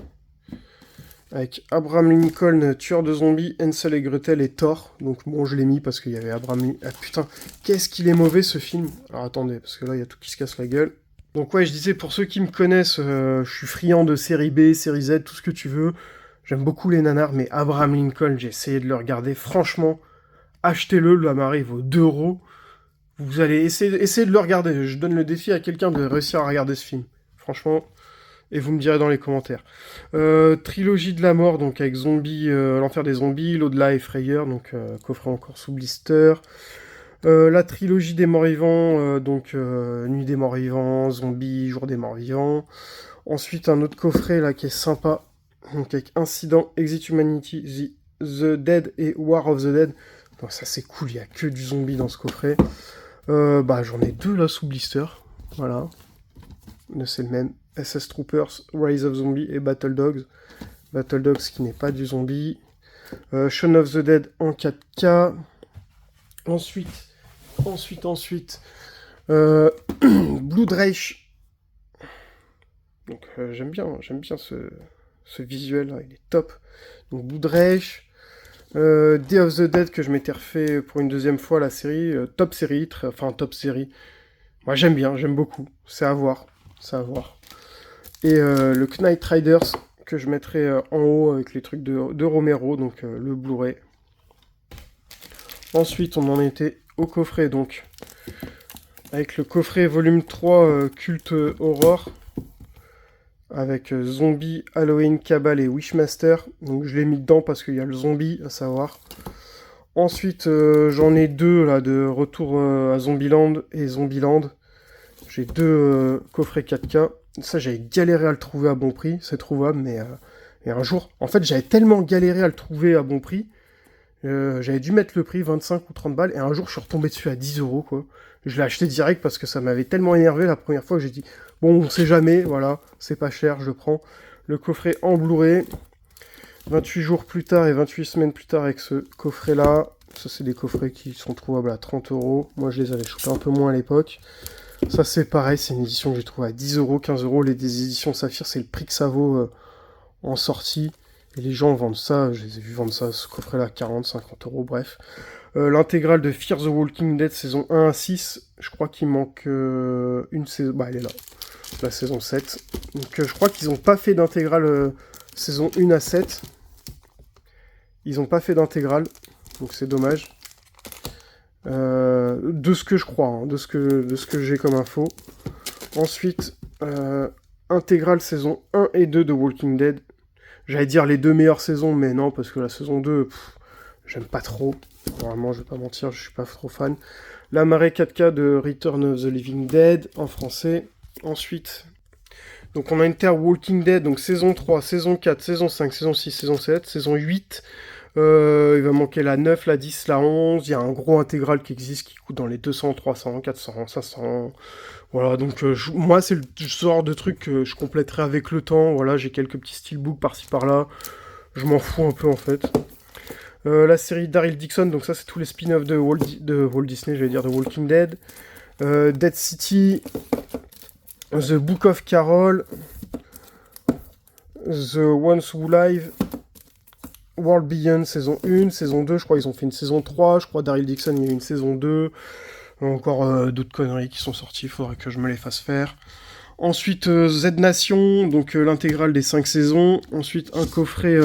Avec Abraham Lincoln, tueur de zombies, Hansel et Gretel et Thor. Donc, bon, je l'ai mis parce qu'il y avait Abraham Lincoln. Ah, putain, qu'est-ce qu'il est mauvais, ce film. Alors, attendez, parce que là, il y a tout qui se casse la gueule. Donc ouais, je disais, pour ceux qui me connaissent, je suis friand de série B, série Z, tout ce que tu veux. J'aime beaucoup les nanars, mais Abraham Lincoln, j'ai essayé de le regarder. Franchement, achetez-le, le Hamari vaut 2€. Vous allez essayer de le regarder. Je donne le défi à quelqu'un de réussir à regarder ce film. Franchement, et vous me direz dans les commentaires. Trilogie de la mort, donc avec Zombie, l'enfer des zombies, l'au-delà et Frayeur, donc coffret encore sous blister. La trilogie des morts vivants, donc Nuit des morts vivants, Zombie, Jour des morts vivants. Ensuite, un autre coffret là qui est sympa, donc avec Incident, Exit Humanity, The Dead et War of the Dead. Donc ça c'est cool, il n'y a que du zombie dans ce coffret. J'en ai deux là sous blister, voilà. C'est le même. SS Troopers, Rise of Zombie et Battle Dogs. Battle Dogs qui n'est pas du zombie. Shaun of the Dead en 4K. Ensuite, Blood Rage. Donc j'aime bien ce visuel là, il est top. Donc Blood Rage, Day of the Dead que je m'étais refait pour une deuxième fois la série, top série. Moi j'aime beaucoup, c'est à voir. Et le Knight Riders que je mettrai en haut avec les trucs de Romero, donc le Blu-ray. Ensuite, on en était au coffret, donc, avec le coffret volume 3 Culte Horror, avec Zombie, Halloween, Cabal et Wishmaster. Donc je l'ai mis dedans parce qu'il y a le zombie à savoir. Ensuite, j'en ai deux là, de Retour à Zombieland et Zombieland. J'ai deux coffrets 4K. Ça, j'avais galéré à le trouver à bon prix. C'est trouvable, mais un jour... En fait, j'avais tellement galéré à le trouver à bon prix. J'avais dû mettre le prix 25 ou 30 balles. Et un jour, je suis retombé dessus à 10€, quoi. Je l'ai acheté direct parce que ça m'avait tellement énervé la première fois que j'ai dit... Bon, on sait jamais, voilà. C'est pas cher, je le prends. Le coffret en Blu-ray. 28 jours plus tard et 28 semaines plus tard avec ce coffret-là. Ça, c'est des coffrets qui sont trouvables à 30€. Moi, je les avais chopés un peu moins à l'époque. Ça, c'est pareil, c'est une édition que j'ai trouvée à 10€, 15€. Les des éditions Saphir, c'est le prix que ça vaut en sortie. Et les gens vendent ça, je les ai vus vendre ça, ce coffret-là, 40, 50 euros, bref. L'intégrale de Fear the Walking Dead, saison 1 à 6, je crois qu'il manque une saison... Bah, elle est là, la saison 7. Donc je crois qu'ils n'ont pas fait d'intégrale saison 1 à 7. Ils n'ont pas fait d'intégrale, donc c'est dommage. De ce que je crois, hein, de ce que j'ai comme info. Ensuite, intégrale saison 1 et 2 de Walking Dead. J'allais dire les deux meilleures saisons, mais non, parce que la saison 2, j'aime pas trop. Vraiment, je vais pas mentir, je suis pas trop fan. La marée 4K de Return of the Living Dead, en français. Ensuite, donc on a une terre Walking Dead, donc saison 3, saison 4, saison 5, saison 6, saison 7, saison 8. Il va manquer la 9, la 10, la 11. Il y a un gros intégral qui existe qui coûte dans les 200, 300, 400, 500. Voilà, donc moi, c'est le genre de truc que je compléterai avec le temps. Voilà, j'ai quelques petits steelbooks par-ci par-là. Je m'en fous un peu en fait. La série Daryl Dixon, donc ça, c'est tous les spin-offs de Walt Disney, j'allais dire de Walking Dead. Dead City. The Book of Carol. The Ones Who Live. World Beyond, saison 1, saison 2, je crois ils ont fait une saison 3, je crois Daryl Dixon, il y a eu une saison 2, encore d'autres conneries qui sont sorties, il faudrait que je me les fasse faire. Ensuite, Z Nation, donc l'intégrale des 5 saisons. Ensuite, un coffret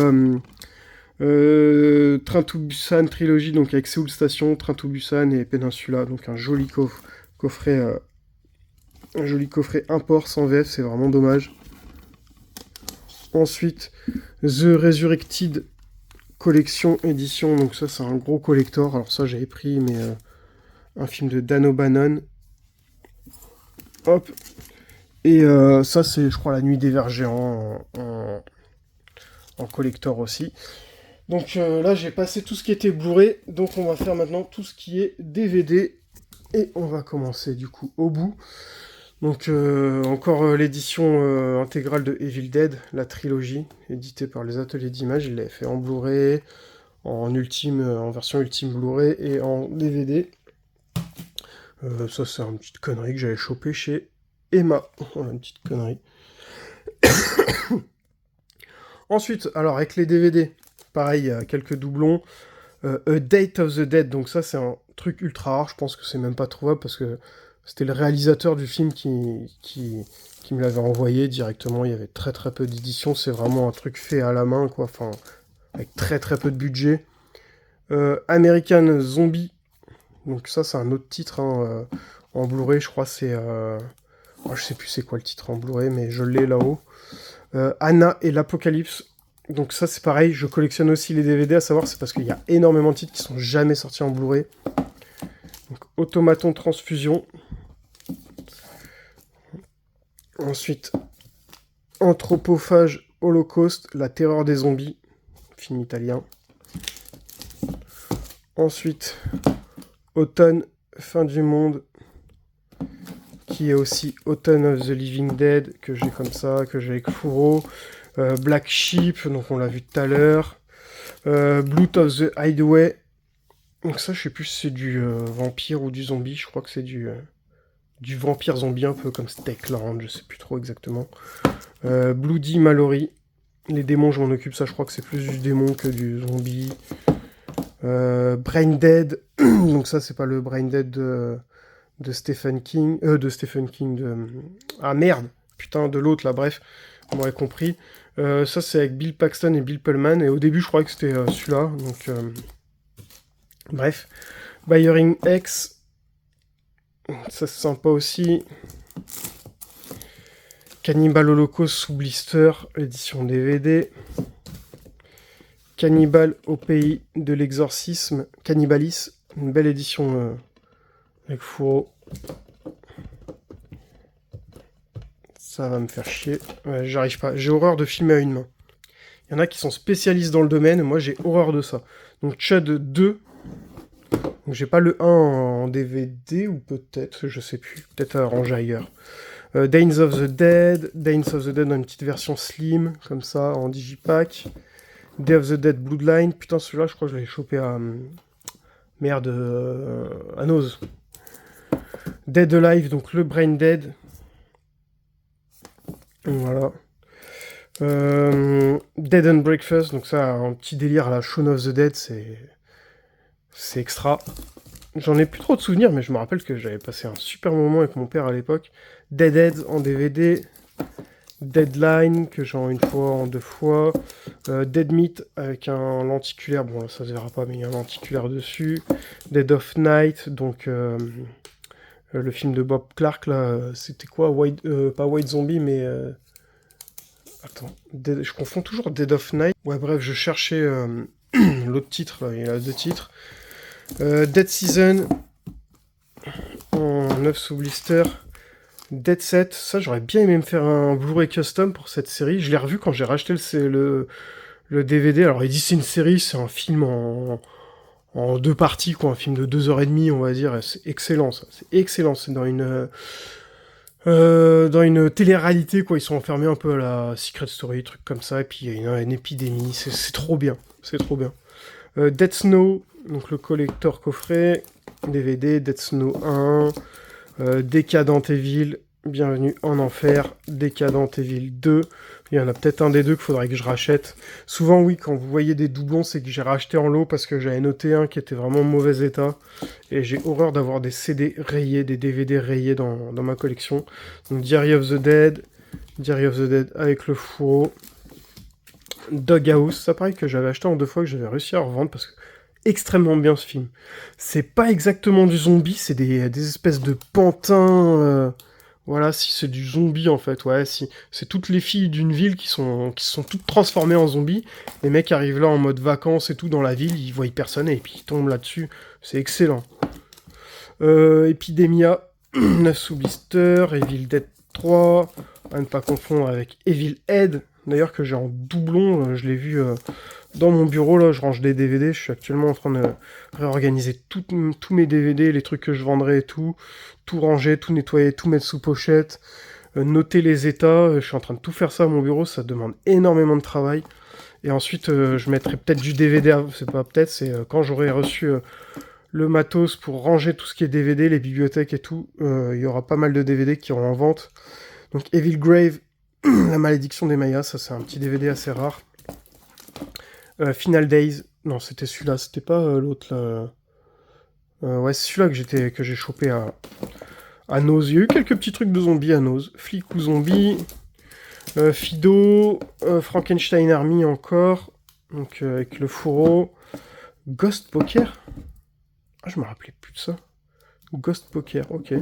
Train to Busan trilogie, donc avec Seoul Station, Train to Busan et Peninsula, donc un joli coffret import sans VF, c'est vraiment dommage. Ensuite, The Resurrected collection édition, donc ça c'est un gros collector, alors ça j'avais pris, mais un film de Dan O'Bannon. Hop. Et ça c'est, je crois, La Nuit des Vers Géants en collector aussi. Donc là j'ai passé tout ce qui était Blu-ray, donc on va faire maintenant tout ce qui est DVD, et on va commencer du coup au bout. Donc encore l'édition intégrale de Evil Dead, la trilogie, éditée par les Ateliers d'Images. Il l'avait fait en Blu-ray, en version ultime Blu-ray et en DVD. Ça c'est une petite connerie que j'avais chopé chez Emma. Voilà, une petite connerie. Ensuite, alors avec les DVD, pareil, quelques doublons. A Date of the Dead, donc ça c'est un truc ultra rare, je pense que c'est même pas trouvable parce que c'était le réalisateur du film qui me l'avait envoyé directement. Il y avait très très peu d'éditions. C'est vraiment un truc fait à la main, quoi. Enfin, avec très très peu de budget. American Zombie. Donc ça, c'est un autre titre hein, en Blu-ray. Je crois c'est... je sais plus c'est quoi le titre en Blu-ray, mais je l'ai là-haut. Anna et l'Apocalypse. Donc ça, c'est pareil. Je collectionne aussi les DVD, à savoir, c'est parce qu'il y a énormément de titres qui sont jamais sortis en Blu-ray. Donc Automaton Transfusion. Ensuite, Anthropophage Holocauste, La terreur des zombies, film italien. Ensuite, Automne, fin du monde, qui est aussi Autumn of the Living Dead, que j'ai comme ça, que j'ai avec Fourreau. Black Sheep, donc on l'a vu tout à l'heure. Blood of the Hideaway. Donc ça, je sais plus si c'est du vampire ou du zombie, je crois que c'est du vampire zombie, un peu comme Steakland, je sais plus trop exactement. Bloody Mallory. Les démons, je m'en occupe, ça je crois que c'est plus du démon que du zombie. Brain Dead. Donc ça, c'est pas le Brain Dead de Stephen King. Ah merde. Putain, de l'autre là, bref. On m'aurait compris. Ça, c'est avec Bill Paxton et Bill Pullman. Et au début, je croyais que c'était celui-là. Donc, bref. Bayering X. Ça, c'est sympa aussi. Cannibal Holocaust sous blister, édition DVD. Cannibal au pays de l'exorcisme, Cannibalis, une belle édition avec Fourreau. Ça va me faire chier. Ouais, j'arrive pas. J'ai horreur de filmer à une main. Il y en a qui sont spécialistes dans le domaine, moi j'ai horreur de ça. Donc Chud 2. Donc j'ai pas le 1 en DVD, ou peut-être, je sais plus. Peut-être à ranger ailleurs. Danes of the Dead dans une petite version slim, comme ça, en digipack. Day of the Dead Bloodline, putain celui-là je crois que je l'avais chopé à... Merde, à Nose. Dead Alive, donc le Brain Dead. Voilà. Dead and Breakfast, donc ça, un petit délire à la Shaun of the Dead, c'est extra. J'en ai plus trop de souvenirs, mais je me rappelle que j'avais passé un super moment avec mon père à l'époque. Deadhead en DVD, Deadline, que j'ai en une fois, en deux fois, Dead Meat avec un lenticulaire, bon là ça se verra pas, mais il y a un lenticulaire dessus, Dead of Night, donc le film de Bob Clark, là, c'était quoi pas White Zombie, mais... attends, je confonds toujours Dead of Night. Ouais, bref, je cherchais l'autre titre, là, il y a deux titres. Dead Season, en 9 sous blister. Dead Set, ça j'aurais bien aimé me faire un Blu-ray custom pour cette série. Je l'ai revu quand j'ai racheté le DVD. Alors il dit c'est une série, c'est un film en deux parties, quoi, un film de 2h30, on va dire. C'est excellent, ça. C'est excellent. C'est dans une télé-réalité, quoi. Ils sont enfermés un peu à la Secret Story, truc comme ça. Et puis il y a une épidémie. C'est trop bien. C'est trop bien. Dead Snow, donc le collector coffret. DVD, Dead Snow 1. Decadent Evil, Bienvenue en Enfer, Decadent Evil 2. Il y en a peut-être un des deux qu'il faudrait que je rachète. Souvent, oui, quand vous voyez des doublons, c'est que j'ai racheté en lot parce que j'avais noté un qui était vraiment en mauvais état. Et j'ai horreur d'avoir des CD rayés, des DVD rayés dans ma collection. Donc Diary of the Dead avec le fourreau. Doghouse, ça pareil que j'avais acheté en deux fois, que j'avais réussi à revendre parce que extrêmement bien ce film. C'est pas exactement du zombie, c'est des espèces de pantins. Voilà, si c'est du zombie en fait, ouais, si c'est toutes les filles d'une ville qui se sont toutes transformées en zombies. Les mecs arrivent là en mode vacances et tout dans la ville, ils voient personne et puis ils tombent là-dessus. C'est excellent. Epidemia, 9 sous blister, Evil Dead 3, à ne pas confondre avec Evil Head, d'ailleurs que j'ai en doublon, je l'ai vu dans mon bureau, là, je range des DVD, je suis actuellement en train de réorganiser tous mes DVD, les trucs que je vendrai et tout ranger, tout nettoyer, tout mettre sous pochette, noter les états, je suis en train de tout faire ça à mon bureau, ça demande énormément de travail. Et ensuite, je mettrai peut-être du DVD, c'est pas peut-être, c'est quand j'aurai reçu le matos pour ranger tout ce qui est DVD, les bibliothèques et tout, il y aura pas mal de DVD qui iront en vente. Donc Evil Grave, La Malédiction des Mayas, ça c'est un petit DVD assez rare. Final Days, non c'était celui-là, c'était pas l'autre là. Ouais, c'est celui-là que j'ai chopé à Nose. Il y a eu quelques petits trucs de zombies à Nose. Flic ou zombie, Fido, Frankenstein Army encore, donc avec le fourreau. Ghost Poker. Ah, je me rappelais plus de ça. Ghost Poker, ok.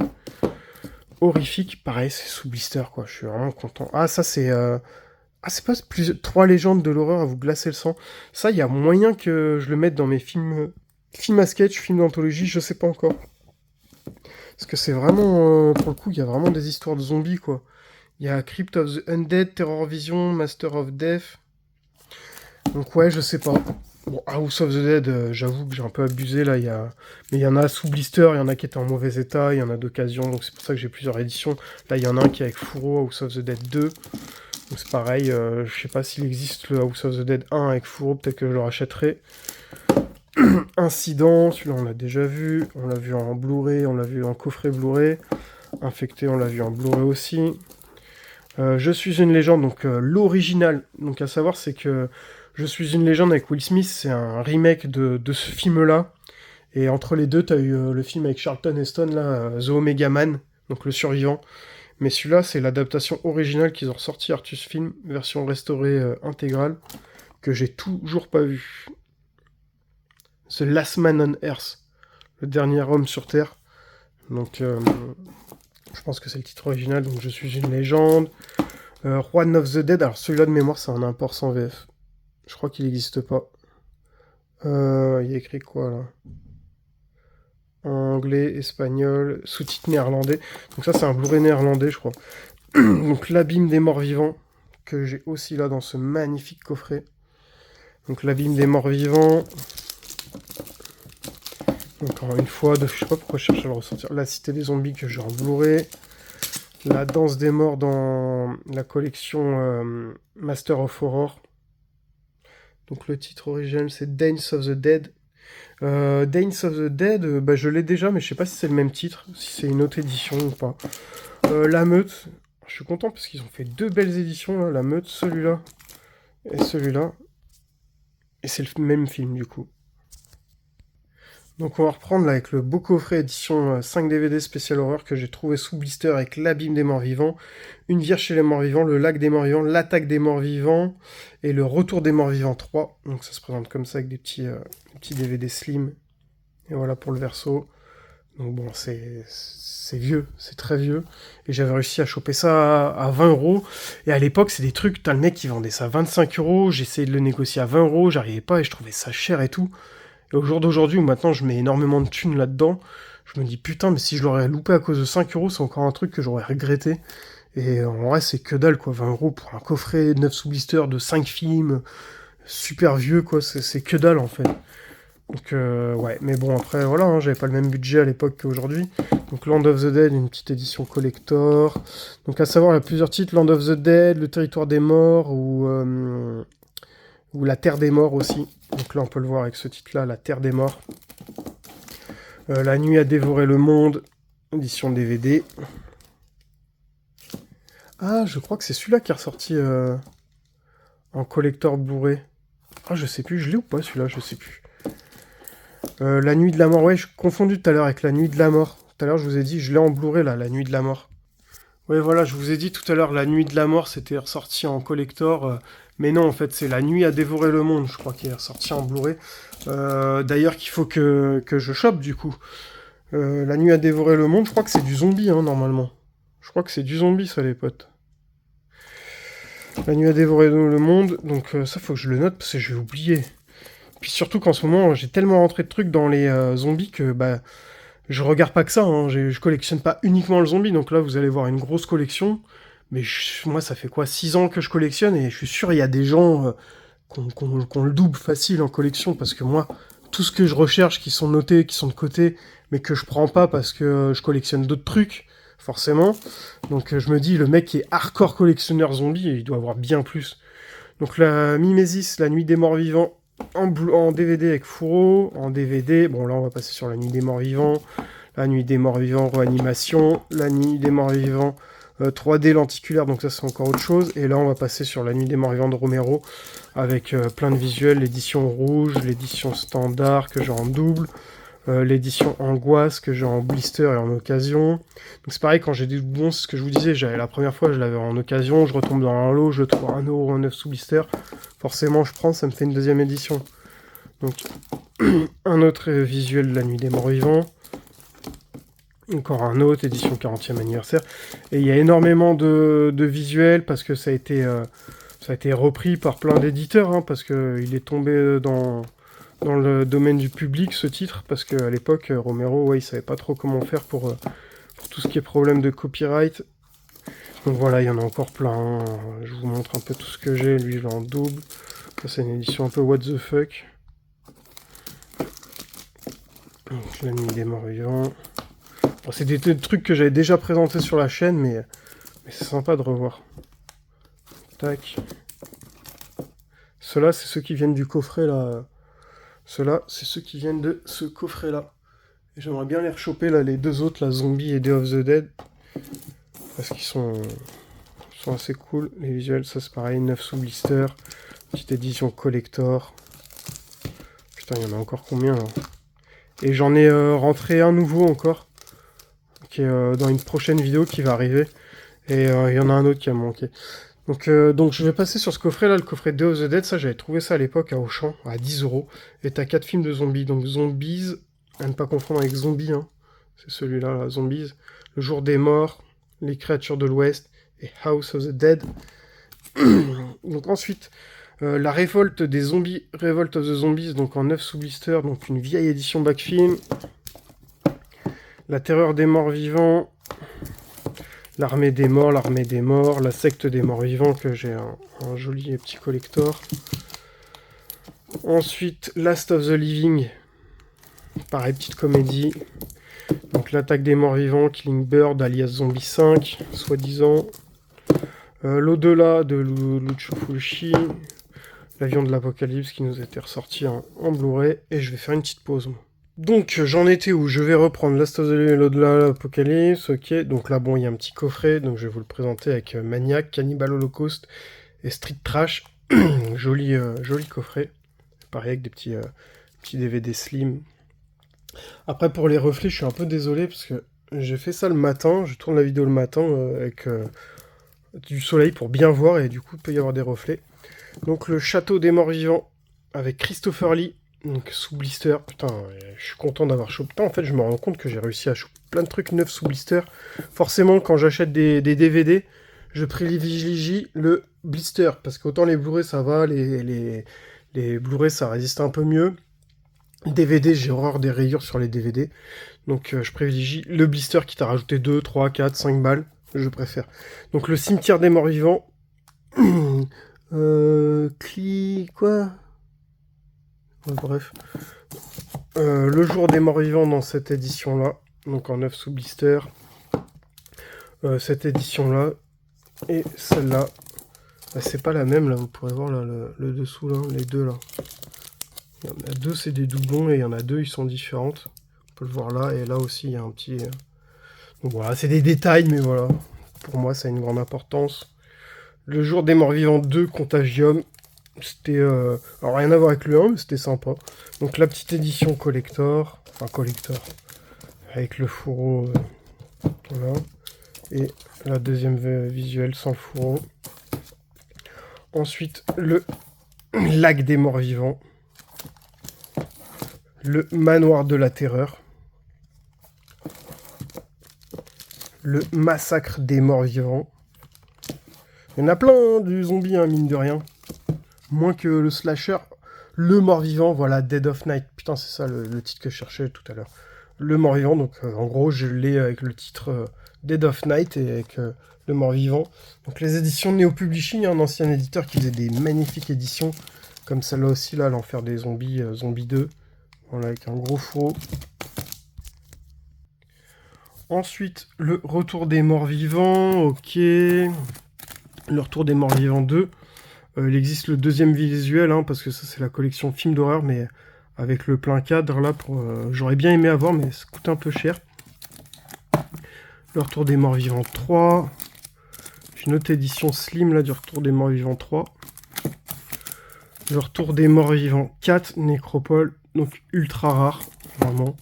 Horrifique, pareil, c'est sous blister, quoi. Je suis vraiment content. Ah, ça, c'est... Ah, c'est pas trois légendes de l'horreur à vous glacer le sang. Ça, il y a moyen que je le mette dans mes films à sketch, films d'anthologie, je sais pas encore. Parce que c'est vraiment... pour le coup, il y a vraiment des histoires de zombies, quoi. Il y a Crypt of the Undead, Terror Vision, Master of Death. Donc ouais, je sais pas. Bon, House of the Dead, j'avoue que j'ai un peu abusé là. Mais il y en a sous blister, il y en a qui étaient en mauvais état, il y en a d'occasion, donc c'est pour ça que j'ai plusieurs éditions. Là, il y en a un qui est avec Fourreau, House of the Dead 2. Donc c'est pareil, je sais pas s'il existe le House of the Dead 1 avec Fourreau, peut-être que je le rachèterai. Incident, celui-là on l'a déjà vu. On l'a vu en Blu-ray, on l'a vu en coffret Blu-ray. Infecté, on l'a vu en Blu-ray aussi. Je suis une légende, donc l'original. Donc à savoir, c'est que Je suis une légende avec Will Smith, c'est un remake de ce film-là. Et entre les deux, t'as eu le film avec Charlton Heston, là, The Omega Man, donc le survivant. Mais celui-là, c'est l'adaptation originale qu'ils ont ressorti Artus Film, version restaurée intégrale, que j'ai toujours pas vue. The Last Man on Earth, le dernier homme sur Terre. Donc, je pense que c'est le titre original, donc Je suis une légende. Juan of the Dead, alors celui-là de mémoire, c'est un import sans VF. Je crois qu'il n'existe pas. Il y a écrit quoi, là? Anglais, espagnol, sous-titre néerlandais. Donc ça, c'est un Blu-ray néerlandais, je crois. Donc L'Abîme des Morts Vivants, que j'ai aussi là dans ce magnifique coffret. Donc L'Abîme des Morts Vivants. Encore une fois, je sais pas pourquoi je cherche à le ressortir. La Cité des Zombies, que j'ai en Blu-ray. La Danse des Morts dans la collection Master of Horror. Donc le titre original, c'est Dance of the Dead. Dance of the Dead, je l'ai déjà, mais je sais pas si c'est le même titre, si c'est une autre édition ou pas. La Meute, je Je suis content parce qu'ils ont fait 2 belles éditions, là, La Meute, celui-là et celui-là. Et c'est le même film, du coup. Donc on va reprendre là avec le beau coffret édition 5 DVD spécial horreur que j'ai trouvé sous blister avec l'abîme des morts vivants, Une vierge chez les morts vivants, Le lac des morts vivants, L'attaque des morts vivants et Le retour des morts vivants 3. Donc ça se présente comme ça avec des petits DVD slim. Et voilà pour le verso. Donc bon, c'est vieux, c'est très vieux. Et j'avais réussi à choper ça à 20€. Et à l'époque, c'est des trucs, t'as le mec qui vendait ça à 25€, j'essayais de le négocier à 20€, j'arrivais pas et je trouvais ça cher et tout. Et au jour d'aujourd'hui, où maintenant je mets énormément de thunes là-dedans, je me dis putain, mais si je l'aurais loupé à cause de 5€, c'est encore un truc que j'aurais regretté. Et en vrai, c'est que dalle quoi, 20€ pour un coffret 9 sous blister de 5 films, super vieux quoi, c'est que dalle en fait. Donc ouais, mais bon après voilà, hein, j'avais pas le même budget à l'époque qu'aujourd'hui. Donc Land of the Dead, une petite édition collector. Donc à savoir, il y a plusieurs titres, Land of the Dead, Le territoire des morts ou La terre des morts aussi. Donc là on peut le voir avec ce titre-là, La terre des morts. La nuit a dévoré le monde, édition DVD. Ah, je crois que c'est celui-là qui est ressorti en collector Blu-ray. Ah, je sais plus, je l'ai ou pas celui-là, je sais plus. La nuit de la mort, ouais, je suis confondu tout à l'heure avec La nuit de la mort. Tout à l'heure, je vous ai dit, je l'ai en Blu-ray là, La nuit de la mort. Ouais, voilà, je vous ai dit tout à l'heure, La nuit de la mort, c'était ressorti en collector. Mais non, en fait, c'est La nuit a dévoré le monde, je crois, qui est ressorti en Blu-ray. D'ailleurs, qu'il faut que je chope, du coup. La nuit a dévoré le monde, je crois que c'est du zombie, hein, normalement. Je crois que c'est du zombie, ça, les potes. La nuit a dévoré le monde, donc ça, faut que je le note, parce que je vais oublier. Puis surtout qu'en ce moment, j'ai tellement rentré de trucs dans les zombies que bah, je regarde pas que ça. Hein. Je collectionne pas uniquement le zombie. Donc là, vous allez voir une grosse collection. Mais moi, ça fait quoi 6 ans que je collectionne et je suis sûr il y a des gens qu'on le double facile en collection. Parce que moi, tout ce que je recherche, qui sont notés, qui sont de côté, mais que je prends pas parce que je collectionne d'autres trucs, forcément. Donc je me dis, le mec qui est hardcore collectionneur zombie, il doit avoir bien plus. Donc la Mimesis, La nuit des morts vivants, en DVD avec Fourreau, en DVD, bon là on va passer sur La nuit des morts vivants, La nuit des morts vivants, Réanimation, La nuit des morts vivants, 3D lenticulaire, donc ça c'est encore autre chose, et là on va passer sur La nuit des morts vivants de Romero, avec plein de visuels, l'édition rouge, l'édition standard que j'ai en double, l'édition angoisse que j'ai en blister et en occasion. Donc c'est pareil, quand j'ai des doublons, c'est ce que je vous disais, la première fois je l'avais en occasion, je retombe dans un lot, je trouve 1,9€ sous blister, forcément je prends, ça me fait une deuxième édition. Donc un autre visuel de La nuit des morts vivants, encore un autre, édition 40e anniversaire, et il y a énormément de visuels parce que ça a été repris par plein d'éditeurs, hein, parce qu'il est tombé dans le domaine du public, ce titre, parce qu'à l'époque, Romero, ouais, il savait pas trop comment faire pour tout ce qui est problème de copyright. Donc voilà, il y en a encore plein. Je vous montre un peu tout ce que j'ai. Lui, je l'ai en double. Ça, c'est une édition un peu what the fuck. Donc, La nuit des morts vivants. Bon, c'est des trucs que j'avais déjà présentés sur la chaîne, mais c'est sympa de revoir. Tac. Ceux-là, c'est ceux qui viennent du coffret, là. Ceux-là, c'est ceux qui viennent de ce coffret-là. Et j'aimerais bien les rechoper, là, les deux autres, la Zombie et Day of the Dead. Parce qu'ils sont assez cool. Les visuels, ça c'est pareil, 9 sous blister. Petite édition collector. Putain, il y en a encore combien, là? Et j'en ai rentré un nouveau encore. Qui est dans une prochaine vidéo qui va arriver. Et il y en a un autre qui a manqué. Donc je vais passer sur ce coffret-là, le coffret Day of the Dead. Ça, j'avais trouvé ça à l'époque à Auchan, à 10€. Et t'as 4 films de zombies. Donc Zombies, à ne pas confondre avec Zombie, hein. C'est celui-là, là, Zombies. Le jour des morts, Les créatures de l'Ouest et House of the Dead. Donc ensuite, La révolte des zombies, Revolt of the Zombies, donc en 9 sous blister, donc une vieille édition backfilm. La terreur des morts vivants. L'armée des morts, La secte des morts vivants, que j'ai un joli petit collector. Ensuite, Last of the Living. Pareil, petite comédie. Donc L'attaque des morts vivants, Killing Bird, alias Zombie 5, soi-disant. L'au-delà de Lucio Fulci. L'avion de l'apocalypse qui nous était ressorti en Blu-ray. Et je vais faire une petite pause. Donc j'en étais où? Je vais reprendre Last of the Living, l'au-delà, Apocalypse, ok. Donc là bon il y a un petit coffret, donc je vais vous le présenter avec Maniac, Cannibal Holocaust et Street Trash. joli coffret. Pareil avec des petits DVD slim. Après pour les reflets je suis un peu désolé parce que j'ai fait ça le matin, je tourne la vidéo le matin avec du soleil pour bien voir et du coup il peut y avoir des reflets. Donc le Château des Morts Vivants avec Christopher Lee, donc sous blister. Putain, je suis content d'avoir chopé. Putain, en fait, je me rends compte que j'ai réussi à choper plein de trucs neufs sous blister. Forcément, quand j'achète des DVD, je privilégie le blister parce qu'autant les Blu-ray ça va, les Blu-ray ça résiste un peu mieux. DVD, j'ai horreur des rayures sur les DVD. Donc je privilégie le blister qui t'a rajouté 2, 3, 4, 5 balles. Je préfère. Donc le Cimetière des Morts Vivants. Quoi? Ouais, bref. Le Jour des Morts Vivants dans cette édition-là. Donc en 9 sous blister. Cette édition-là. Et celle-là. Bah, c'est pas la même là, vous pourrez voir là, le dessous là, les deux là. Il y en a deux, c'est des doublons et il y en a deux, ils sont différentes. On peut le voir là et là aussi, il y a un petit. Donc voilà, c'est des détails, mais voilà. Pour moi, ça a une grande importance. Le Jour des Morts Vivants 2, Contagium. C'était. Alors rien à voir avec le 1, mais c'était sympa. Donc la petite édition collector. Enfin, collector. Avec le fourreau. Voilà. Et la deuxième visuelle sans le fourreau. Ensuite, le Lac des Morts Vivants. Le Manoir de la Terreur. Le Massacre des Morts Vivants. Il y en a plein, hein, du zombie, hein, mine de rien. Moins que le slasher. Le Mort-Vivant, voilà, Dead of Night. Putain, c'est ça le titre que je cherchais tout à l'heure. Le Mort-Vivant, donc en gros, je l'ai avec le titre Dead of Night et avec le Mort-Vivant. Donc les éditions Neo Publishing, un ancien éditeur qui faisait des magnifiques éditions, comme celle-là aussi, là, l'Enfer des Zombies, Zombie 2. Voilà, avec un gros fourreau. Ensuite, le Retour des Morts Vivants, ok. Le Retour des Morts Vivants 2. Il existe le deuxième visuel, hein, parce que ça c'est la collection film d'horreur, mais avec le plein cadre là, j'aurais bien aimé avoir, mais ça coûte un peu cher. Le Retour des Morts Vivants 3. J'ai une autre édition slim là du Retour des Morts Vivants 3. Le Retour des Morts Vivants 4, Nécropole, donc ultra rare, vraiment.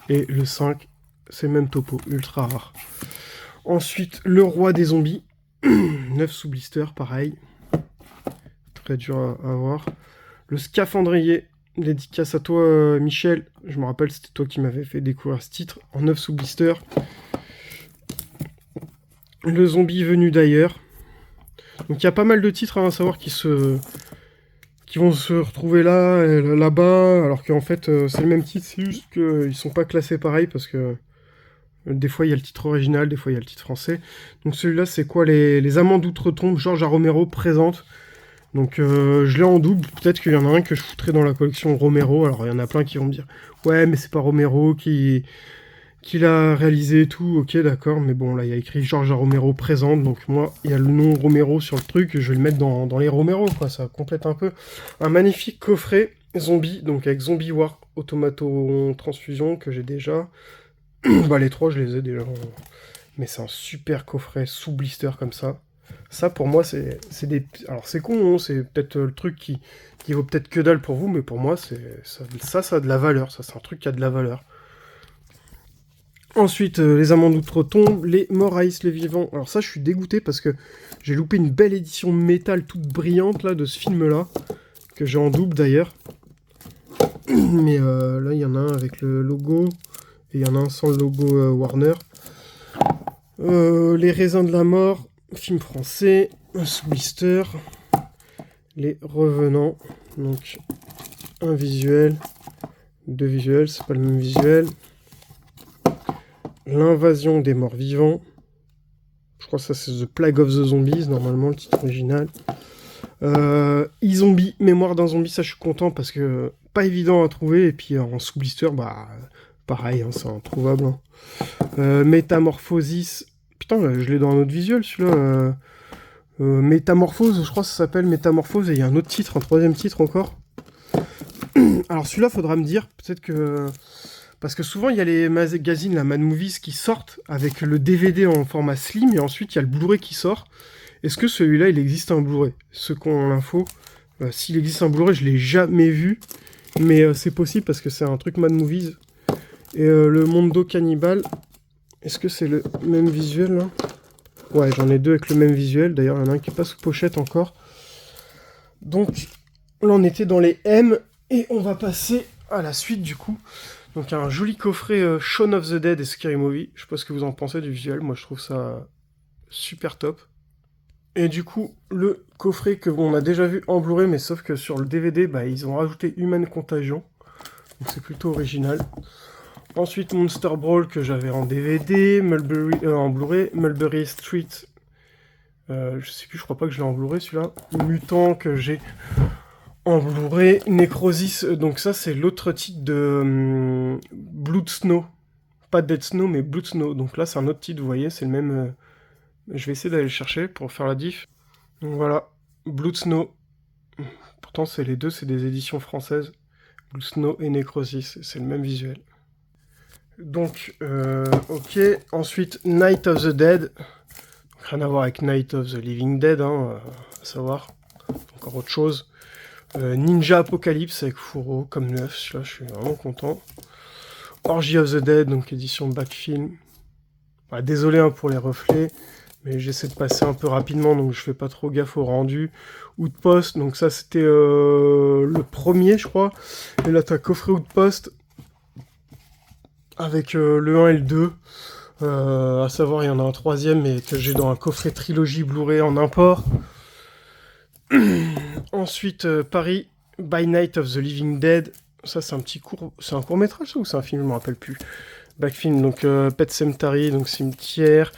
Et le 5, c'est le même topo, ultra rare. Ensuite, Le Roi des Zombies, 9 sous blister, pareil. Très dur à voir. Le Scaphandrier, dédicace à toi Michel, je me rappelle c'était toi qui m'avais fait découvrir ce titre, en 9 sous blister. Le Zombie venu d'ailleurs. Donc il y a pas mal de titres à savoir qui vont se retrouver là, là-bas, alors qu'en fait c'est le même titre, c'est juste qu'ils sont pas classés pareil parce que des fois il y a le titre original, des fois il y a le titre français. Donc celui-là c'est quoi, les Amants d'Outre-Tombe, Georges A. Romero présente. Donc je l'ai en double, peut-être qu'il y en a un que je foutrais dans la collection Romero, alors il y en a plein qui vont me dire « Ouais, mais c'est pas Romero qui l'a réalisé et tout, ok d'accord, mais bon là il y a écrit Georges A. Romero présente, donc moi il y a le nom Romero sur le truc, je vais le mettre dans les Romero, quoi, ça complète un peu. Un magnifique coffret zombie, donc avec Zombie War Automaton Transfusion que j'ai déjà. Bah les trois je les ai déjà, mais c'est un super coffret sous blister comme ça. Ça, pour moi, c'est des... Alors, c'est con, hein, c'est peut-être le truc qui vaut peut-être que dalle pour vous, mais pour moi, ça a de la valeur. Ça, c'est un truc qui a de la valeur. Ensuite, les Amants d'Outre-Tombe, les Morts haïssent les vivants. Alors ça, je suis dégoûté parce que j'ai loupé une belle édition métal toute brillante, là, de ce film-là, que j'ai en double, d'ailleurs. Mais là, il y en a un avec le logo, et il y en a un sans le logo Warner. Les Raisins de la Mort, film français, sous blister, Les Revenants, donc un visuel, deux visuels, c'est pas le même visuel, L'Invasion des Morts Vivants, je crois que ça c'est The Plague of the Zombies, normalement le titre original, E-Zombie, Mémoire d'un zombie, ça je suis content parce que pas évident à trouver, et puis en sous blister, bah pareil, hein, c'est introuvable. Hein. Métamorphosis. Putain, je l'ai dans un autre visuel, celui-là. Métamorphose, je crois que ça s'appelle Métamorphose. Et il y a un autre titre, un troisième titre encore. Alors celui-là, faudra me dire, peut-être que... Parce que souvent, il y a les magazines, la Mad Movies, qui sortent avec le DVD en format slim, et ensuite, il y a le Blu-ray qui sort. Est-ce que celui-là, il existe un Blu-ray? Ceux qui ont l'info, s'il existe un Blu-ray, je l'ai jamais vu, mais c'est possible parce que c'est un truc Mad Movies. Et le Mondo Cannibal, est-ce que c'est le même visuel, là? Ouais, j'en ai deux avec le même visuel, d'ailleurs, il y en a un qui est pas sous pochette encore. Donc, là, on était dans les M, et on va passer à la suite, du coup. Donc un joli coffret Shaun of the Dead et Scary Movie. Je sais pas ce que vous en pensez du visuel, moi je trouve ça super top. Et du coup, le coffret que on a déjà vu en Blu-ray, mais sauf que sur le DVD, bah, ils ont rajouté Human Contagion. Donc c'est plutôt original. Ensuite, Monster Brawl que j'avais en DVD, en Blu-ray, Mulberry Street. Je sais plus, je crois pas que je l'ai en Blu-ray celui-là. Mutant que j'ai en Blu-ray, Necrosis, donc ça c'est l'autre titre de Blood Snow. Pas Dead Snow, mais Blood Snow. Donc là c'est un autre titre, vous voyez, c'est le même... Je vais essayer d'aller le chercher pour faire la diff. Donc voilà, Blood Snow. Pourtant c'est les deux, c'est des éditions françaises. Blood Snow et Necrosis, c'est le même visuel. Donc, ok. Ensuite, Night of the Dead. Donc, rien à voir avec Night of the Living Dead, hein, à savoir. Encore autre chose. Ninja Apocalypse avec Furo comme neuf, celui-là je suis vraiment content. Orgy of the Dead, donc édition Backfilm. Bah, désolé hein, pour les reflets, mais j'essaie de passer un peu rapidement, donc je fais pas trop gaffe au rendu. Outpost, donc ça c'était le premier je crois. Et là t'as coffret Outpost avec le 1 et le 2. À savoir il y en a un troisième, mais que j'ai dans un coffret trilogie Blu-ray en import. Ensuite, Paris, By Night of the Living Dead. Ça, c'est un petit court... C'est un court-métrage, ou c'est un film? Je me rappelle plus. Backfilm, donc Pet Sematary, donc Cimetière.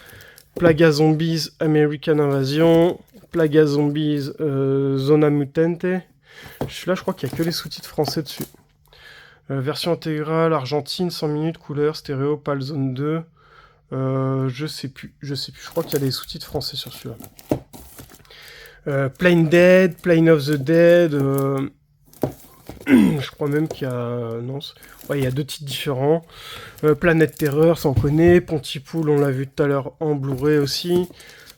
Plaga Zombies, American Invasion. Plaga Zombies, Zona Mutante. Celui-là, je crois qu'il n'y a que les sous-titres français dessus. Version intégrale, Argentine, 100 minutes, couleur, stéréo, PAL Zone 2. Je sais plus. Je crois qu'il y a des sous-titres français sur celui-là. Plain Dead, Plain of the Dead, je crois même qu'il y a... Non, ouais, il y a deux titres différents. Planète Terreur, ça on connaît. Pontypool, on l'a vu tout à l'heure en Blu-ray aussi.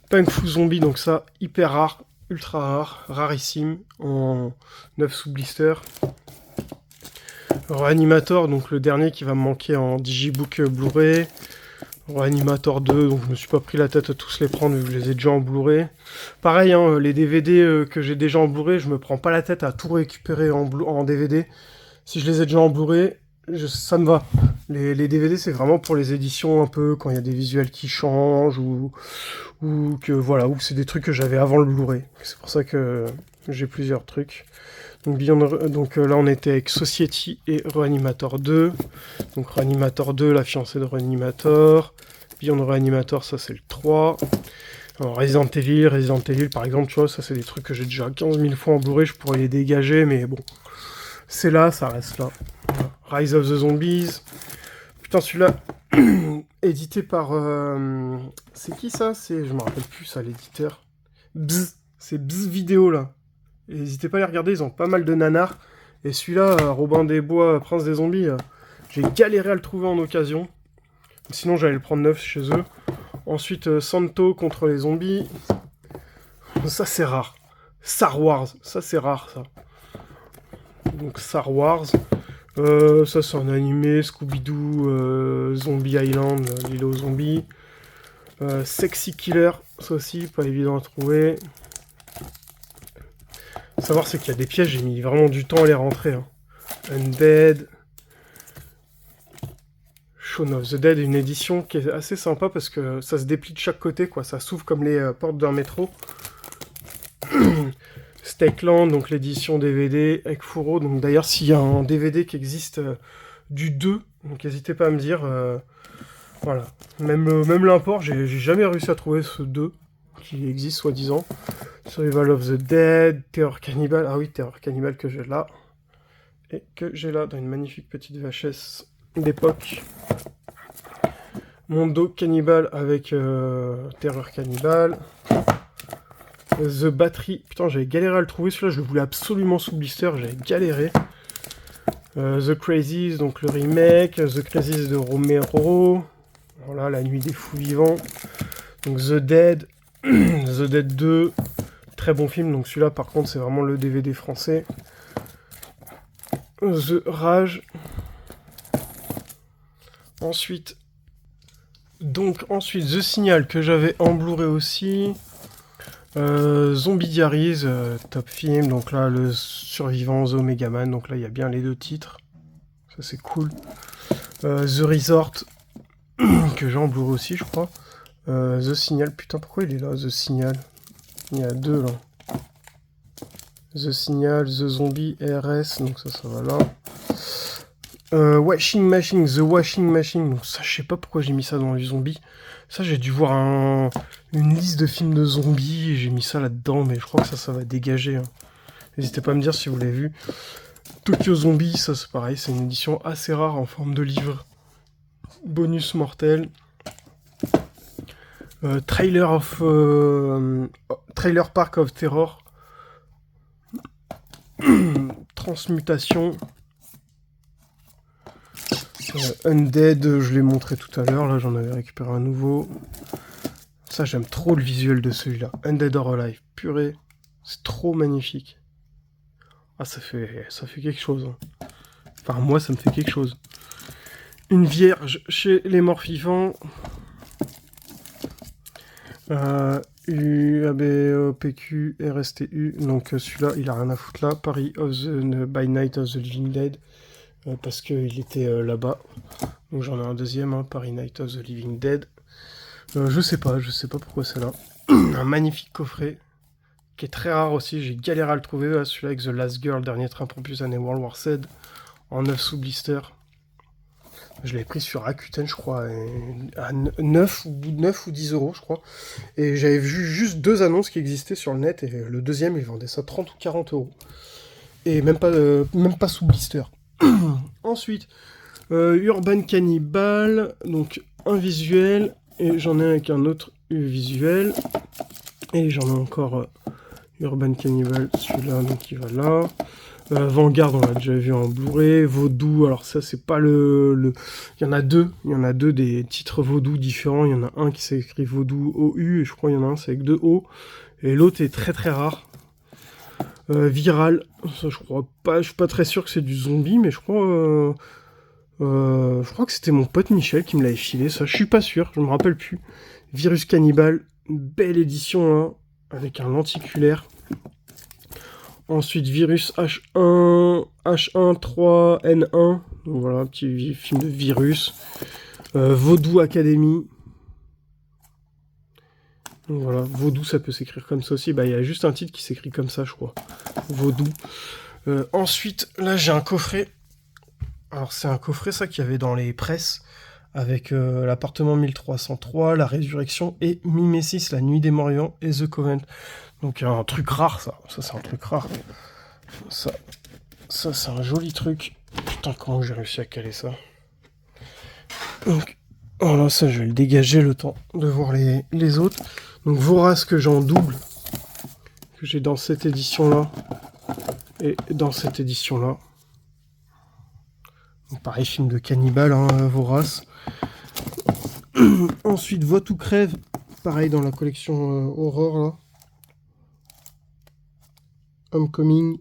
Punk Fu Zombie, donc ça, hyper rare, ultra rare, rarissime, en 9 sous blister. Reanimator, donc le dernier qui va me manquer en Digibook Blu-ray. Reanimator 2, donc je me suis pas pris la tête à tous les prendre vu que je les ai déjà en Blu-ray. Pareil, hein, les DVD que j'ai déjà en Blu-ray, je me prends pas la tête à tout récupérer en DVD. Si je les ai déjà en Blu-ray, ça me va. Les DVD, c'est vraiment pour les éditions un peu, quand il y a des visuels qui changent, ou que voilà, ou c'est des trucs que j'avais avant le Blu-ray. C'est pour ça que j'ai plusieurs trucs. Donc là on était avec Society et Reanimator 2. Donc Reanimator 2, la fiancée de Reanimator. Beyond Reanimator, ça c'est le 3. Alors, Resident Evil par exemple, tu vois, ça c'est des trucs que j'ai déjà 15 000 fois en Blu-ray, je pourrais les dégager, mais bon. C'est là, ça reste là. Rise of the Zombies. Putain, celui-là, édité par... C'est qui ça? Je me rappelle plus ça, l'éditeur. Bzz, c'est Bzz Vidéo là. Et n'hésitez pas à les regarder, ils ont pas mal de nanars. Et celui-là, Robin des Bois, Prince des Zombies, j'ai galéré à le trouver en occasion. Sinon, j'allais le prendre neuf chez eux. Ensuite, Santo contre les zombies. Ça, c'est rare. Star Wars, ça, c'est rare, ça. Donc, Star Wars. Ça, c'est un animé. Scooby-Doo, Zombie Island, l'île aux zombies. Sexy Killer, ça aussi, pas évident à trouver. Savoir c'est qu'il y a des pièges, j'ai mis vraiment du temps à les rentrer. Hein. Undead. Shaun of the Dead, une édition qui est assez sympa parce que ça se déplie de chaque côté, quoi. Ça s'ouvre comme les portes d'un métro. Stakeland, donc l'édition DVD avec Furo. Donc d'ailleurs, s'il y a un DVD qui existe du 2, donc n'hésitez pas à me dire. Voilà. Même l'import, j'ai jamais réussi à trouver ce 2 qui existe, soi-disant. Survival of the Dead, Terror Cannibal. Ah oui, Terror Cannibal que j'ai là. Et que j'ai là dans une magnifique petite VHS d'époque. Mondo Cannibal avec Terror Cannibal. The Battery. Putain, j'avais galéré à le trouver. Celui-là, je le voulais absolument sous blister. J'avais galéré. The Crazies, donc le remake. The Crazies de Romero. Voilà, La Nuit des Fous Vivants. Donc The Dead. The Dead 2. Très bon film. Donc celui-là, par contre, c'est vraiment le DVD français. The Rage. Ensuite, The Signal que j'avais en Blu-ray aussi. Zombie Diaries, top film. Donc là, le survivant The Megaman. Donc là, il y a bien les deux titres. Ça, c'est cool. The Resort, que j'ai en Blu-ray aussi, je crois. The Signal. Putain, pourquoi il est là, The Signal? Il y a deux, là. The Signal, The Zombie, RS. Donc ça va là. Washing Machine, The Washing Machine. Donc ça, je sais pas pourquoi j'ai mis ça dans les zombies. Ça, j'ai dû voir une liste de films de zombies et j'ai mis ça là-dedans, mais je crois que ça va dégager. Hein. N'hésitez pas à me dire si vous l'avez vu. Tokyo Zombie, ça c'est pareil, c'est une édition assez rare en forme de livre. Bonus mortel. Trailer Park of Terror. Transmutation. Undead, je l'ai montré tout à l'heure, là j'en avais récupéré un nouveau. Ça, j'aime trop le visuel de celui-là. Undead or Alive, purée, c'est trop magnifique. Ah, ça fait quelque chose. Hein. Enfin, moi, ça me fait quelque chose. Une vierge chez les morts vivants. UABPQ, RSTU. Donc celui-là, il a rien à foutre là. Paris by Night of the Living Dead. Parce qu'il était là-bas. Donc j'en ai un deuxième, hein, Paris Night of the Living Dead. Je sais pas pourquoi c'est là. Un magnifique coffret, qui est très rare aussi, j'ai galéré à le trouver, là, celui-là avec The Last Girl, Dernier Train pour plus années World War Z, en 9 sous blister. Je l'avais pris sur Rakuten, je crois, à 9 ou 10 euros, je crois. Et j'avais vu juste 2 annonces qui existaient sur le net, et le deuxième, il vendait ça 30 ou 40 euros. Et même pas sous blister. Ensuite, Urban Cannibal, donc un visuel, et j'en ai avec un autre visuel, et j'en ai encore Urban Cannibal, celui-là, donc il va là. Vanguard, on l'a déjà vu en Blu-ray. Vaudou, alors ça c'est pas il y en a deux des titres Vaudou différents. Il y en a un qui s'écrit Vaudou OU, et je crois qu'il y en a un c'est avec 2 O, et l'autre est très très rare. Viral, ça je crois pas, je suis pas très sûr que c'est du zombie, mais je crois que c'était mon pote Michel qui me l'avait filé, ça je suis pas sûr, je me rappelle plus. Virus Cannibal, belle édition hein, avec un lenticulaire. Ensuite Virus H1, H1, 3, N1, donc voilà un petit film de virus. Vaudou Academy. Donc voilà, Vaudou ça peut s'écrire comme ça aussi, bah il y a juste un titre qui s'écrit comme ça je crois. Vaudou. Ensuite, là j'ai un coffret. Alors c'est un coffret ça qu'il y avait dans les presses, avec l'appartement 1303, la résurrection, et Mimesis, la nuit des morts vivants, et The Covenant. Donc un truc rare ça c'est un truc rare. Ça c'est un joli truc. Putain comment j'ai réussi à caler ça. Donc voilà, ça je vais le dégager le temps de voir les autres. Donc Vorace que j'ai en double, que j'ai dans cette édition là, et dans cette édition là. Donc pareil, film de cannibale, hein, Vorace. Ensuite, Vote ou crève, pareil dans la collection Horror là. Homecoming.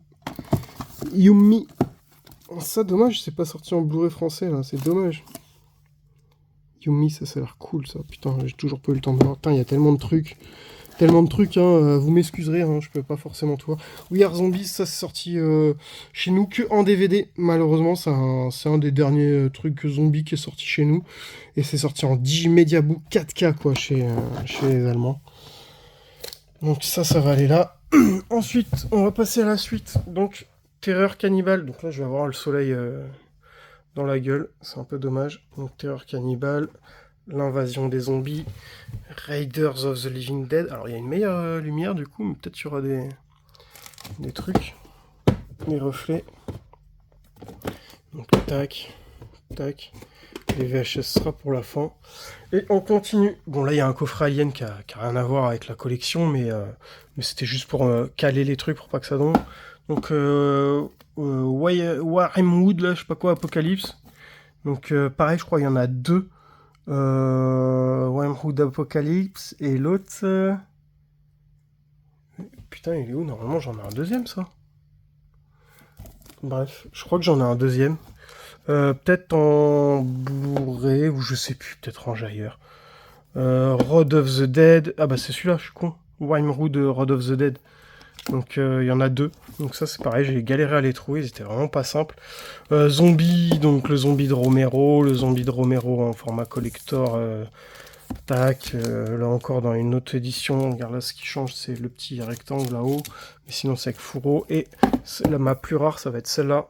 Yumi. Ça, dommage, c'est pas sorti en Blu-ray français là, c'est dommage. Yumi, ça a l'air cool ça. Putain, j'ai toujours pas eu le temps de voir. Putain, il y a tellement de trucs. Hein, vous m'excuserez, hein, je peux pas forcément tout voir. We Are Zombies, ça c'est sorti chez nous que en DVD. Malheureusement, c'est un des derniers trucs zombies qui est sorti chez nous. Et c'est sorti en Digimediabook 4K quoi, chez les Allemands. Donc ça va aller là. Ensuite, on va passer à la suite. Donc, Terreur Cannibal. Donc là, je vais avoir le soleil dans la gueule. C'est un peu dommage. Donc, Terreur Cannibal. L'invasion des zombies. Raiders of the Living Dead. Alors, il y a une meilleure lumière du coup, mais peut-être qu'il y aura des trucs. Des reflets. Donc, tac. Tac. Les VHS sera pour la fin. Et on continue. Bon, là, il y a un coffret Alien qui a rien à voir avec la collection, mais c'était juste pour caler les trucs pour pas que ça tombe. Donc, Warhamwood, là, je sais pas quoi, Apocalypse. Donc pareil, je crois qu'il y en a deux. Warhamwood Apocalypse et l'autre... Putain, il est où? Normalement, j'en ai un deuxième, ça. Bref, je crois que j'en ai un deuxième. Peut-être en Blu-ray, ou je sais plus, peut-être en ailleurs. Road of the Dead. Ah bah c'est celui-là, je suis con. Warhamwood Road of the Dead. Donc il y en a deux. Donc ça c'est pareil, j'ai galéré à les trouver, ils étaient vraiment pas simples. Zombie, donc le zombie de Romero, le zombie de Romero en format collector. Tac, là encore dans une autre édition, regarde là ce qui change c'est le petit rectangle là-haut, mais sinon c'est avec fourreau, et là, ma plus rare ça va être celle-là,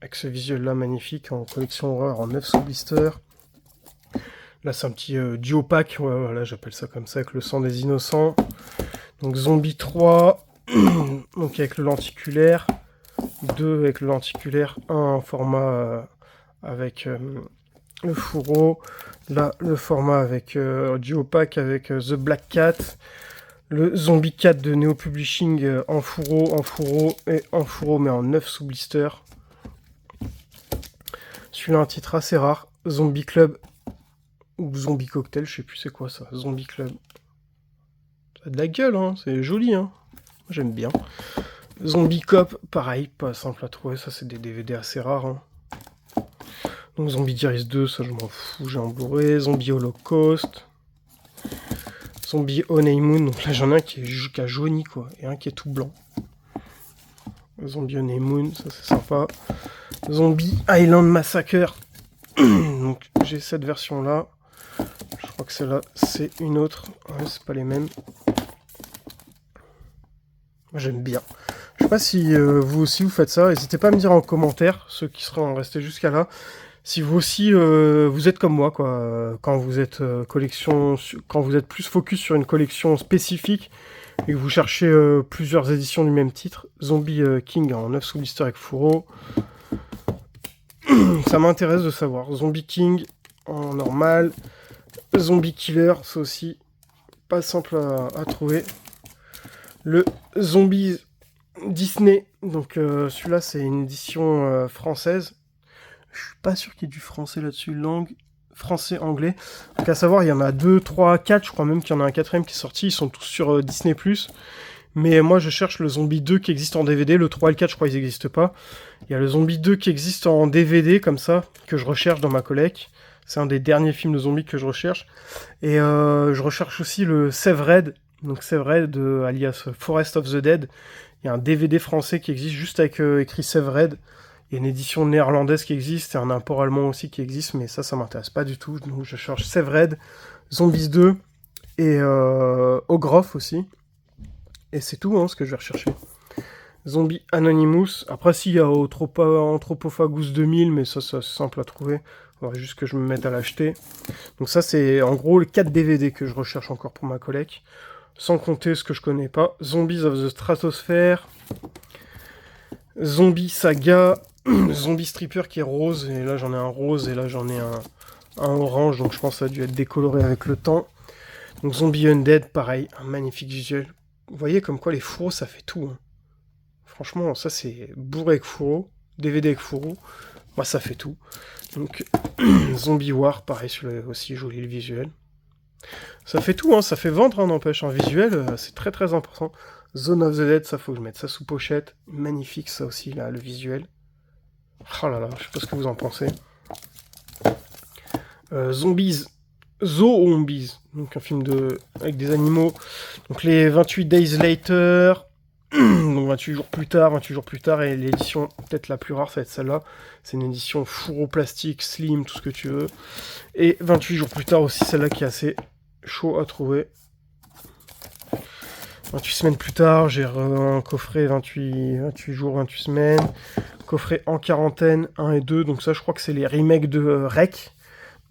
avec ce visuel là magnifique, en collection horreur en 9 sous blister. Là c'est un petit duo pack, ouais, voilà j'appelle ça comme ça, avec le sang des innocents. Donc Zombie 3, donc avec le lenticulaire, 2 avec le lenticulaire, 1 en format avec... le fourreau, là le format avec duo pack avec The Black Cat, le Zombie 4 de Neo Publishing en fourreau et en fourreau mais en 9 sous blister. Celui-là un titre assez rare, Zombie Club ou Zombie Cocktail, je sais plus c'est quoi ça, Zombie Club. Ça a de la gueule, hein, c'est joli, hein. J'aime bien. Zombie Cop, pareil, pas simple à trouver, ça c'est des DVD assez rares. Hein. Donc Zombie Diaries 2, ça je m'en fous, j'ai en Blu-ray. Zombie Holocaust. Zombie Honeymoon, donc là j'en ai un qui a jauni quoi, et un qui est tout blanc. Zombie Honeymoon, ça c'est sympa. Zombie Island Massacre. Donc j'ai cette version là. Je crois que celle-là c'est une autre. Ouais, c'est pas les mêmes. Moi j'aime bien. Je sais pas si vous aussi vous faites ça. N'hésitez pas à me dire en commentaire, ceux qui seront restés jusqu'à là. Si vous aussi, vous êtes comme moi, quoi, quand vous êtes quand vous êtes plus focus sur une collection spécifique et que vous cherchez plusieurs éditions du même titre, Zombie King en 9 sous blister avec fourreau, ça m'intéresse de savoir. Zombie King en normal, Zombie Killer, c'est aussi pas simple à trouver. Le Zombie Disney, donc celui-là c'est une édition française. Je suis pas sûr qu'il y ait du français là-dessus, langue français-anglais. Donc à savoir, il y en a 2, 3, 4, je crois même qu'il y en a un quatrième qui est sorti, ils sont tous sur Disney+. Mais moi je cherche le Zombie 2 qui existe en DVD, le 3 et le 4 je crois ils n'existent pas. Il y a le Zombie 2 qui existe en DVD comme ça, que je recherche dans ma collecte. C'est un des derniers films de zombies que je recherche. Et je recherche aussi le Severed, donc Severed alias Forest of the Dead. Il y a un DVD français qui existe juste avec écrit Severed. Il y a une édition néerlandaise qui existe, et un import allemand aussi qui existe, mais ça m'intéresse pas du tout. Donc je cherche Severed, Zombies 2, et Ogroff aussi. Et c'est tout ce que je vais rechercher. Zombie Anonymous. Après, s'il y a Anthropophagus 2000, mais ça c'est simple à trouver. Il faudrait juste que je me mette à l'acheter. Donc ça, c'est en gros les 4 DVD que je recherche encore pour ma collecte. Sans compter ce que je connais pas. Zombies of the Stratosphere. Zombie Saga. Zombie Stripper qui est rose, et là j'en ai un rose, et là j'en ai un orange, donc je pense que ça a dû être décoloré avec le temps. Donc Zombie Undead, pareil, un magnifique visuel. Vous voyez comme quoi les fourreaux ça fait tout. Hein. Franchement, ça c'est bourré avec fourreau, DVD avec fourreau, moi ça fait tout. Donc Zombie War, pareil, celui-là aussi joli le visuel. Ça fait tout, ça fait vendre, n'empêche, un visuel, c'est très très important. Zone of the Dead, ça faut que je mette ça sous pochette, magnifique ça aussi, là, le visuel. Oh là là, je sais pas ce que vous en pensez. Zombies, Zombies, donc un film avec des animaux. Donc les 28 Days Later, donc 28 jours plus tard, et l'édition peut-être la plus rare, ça va être celle-là. C'est une édition fourreau plastique, slim, tout ce que tu veux. Et 28 jours plus tard aussi, celle-là qui est assez chaud à trouver. 28 semaines plus tard, j'ai un coffret 28 jours, 28 semaines. Coffret en quarantaine, 1 et 2. Donc ça, je crois que c'est les remakes de Rec.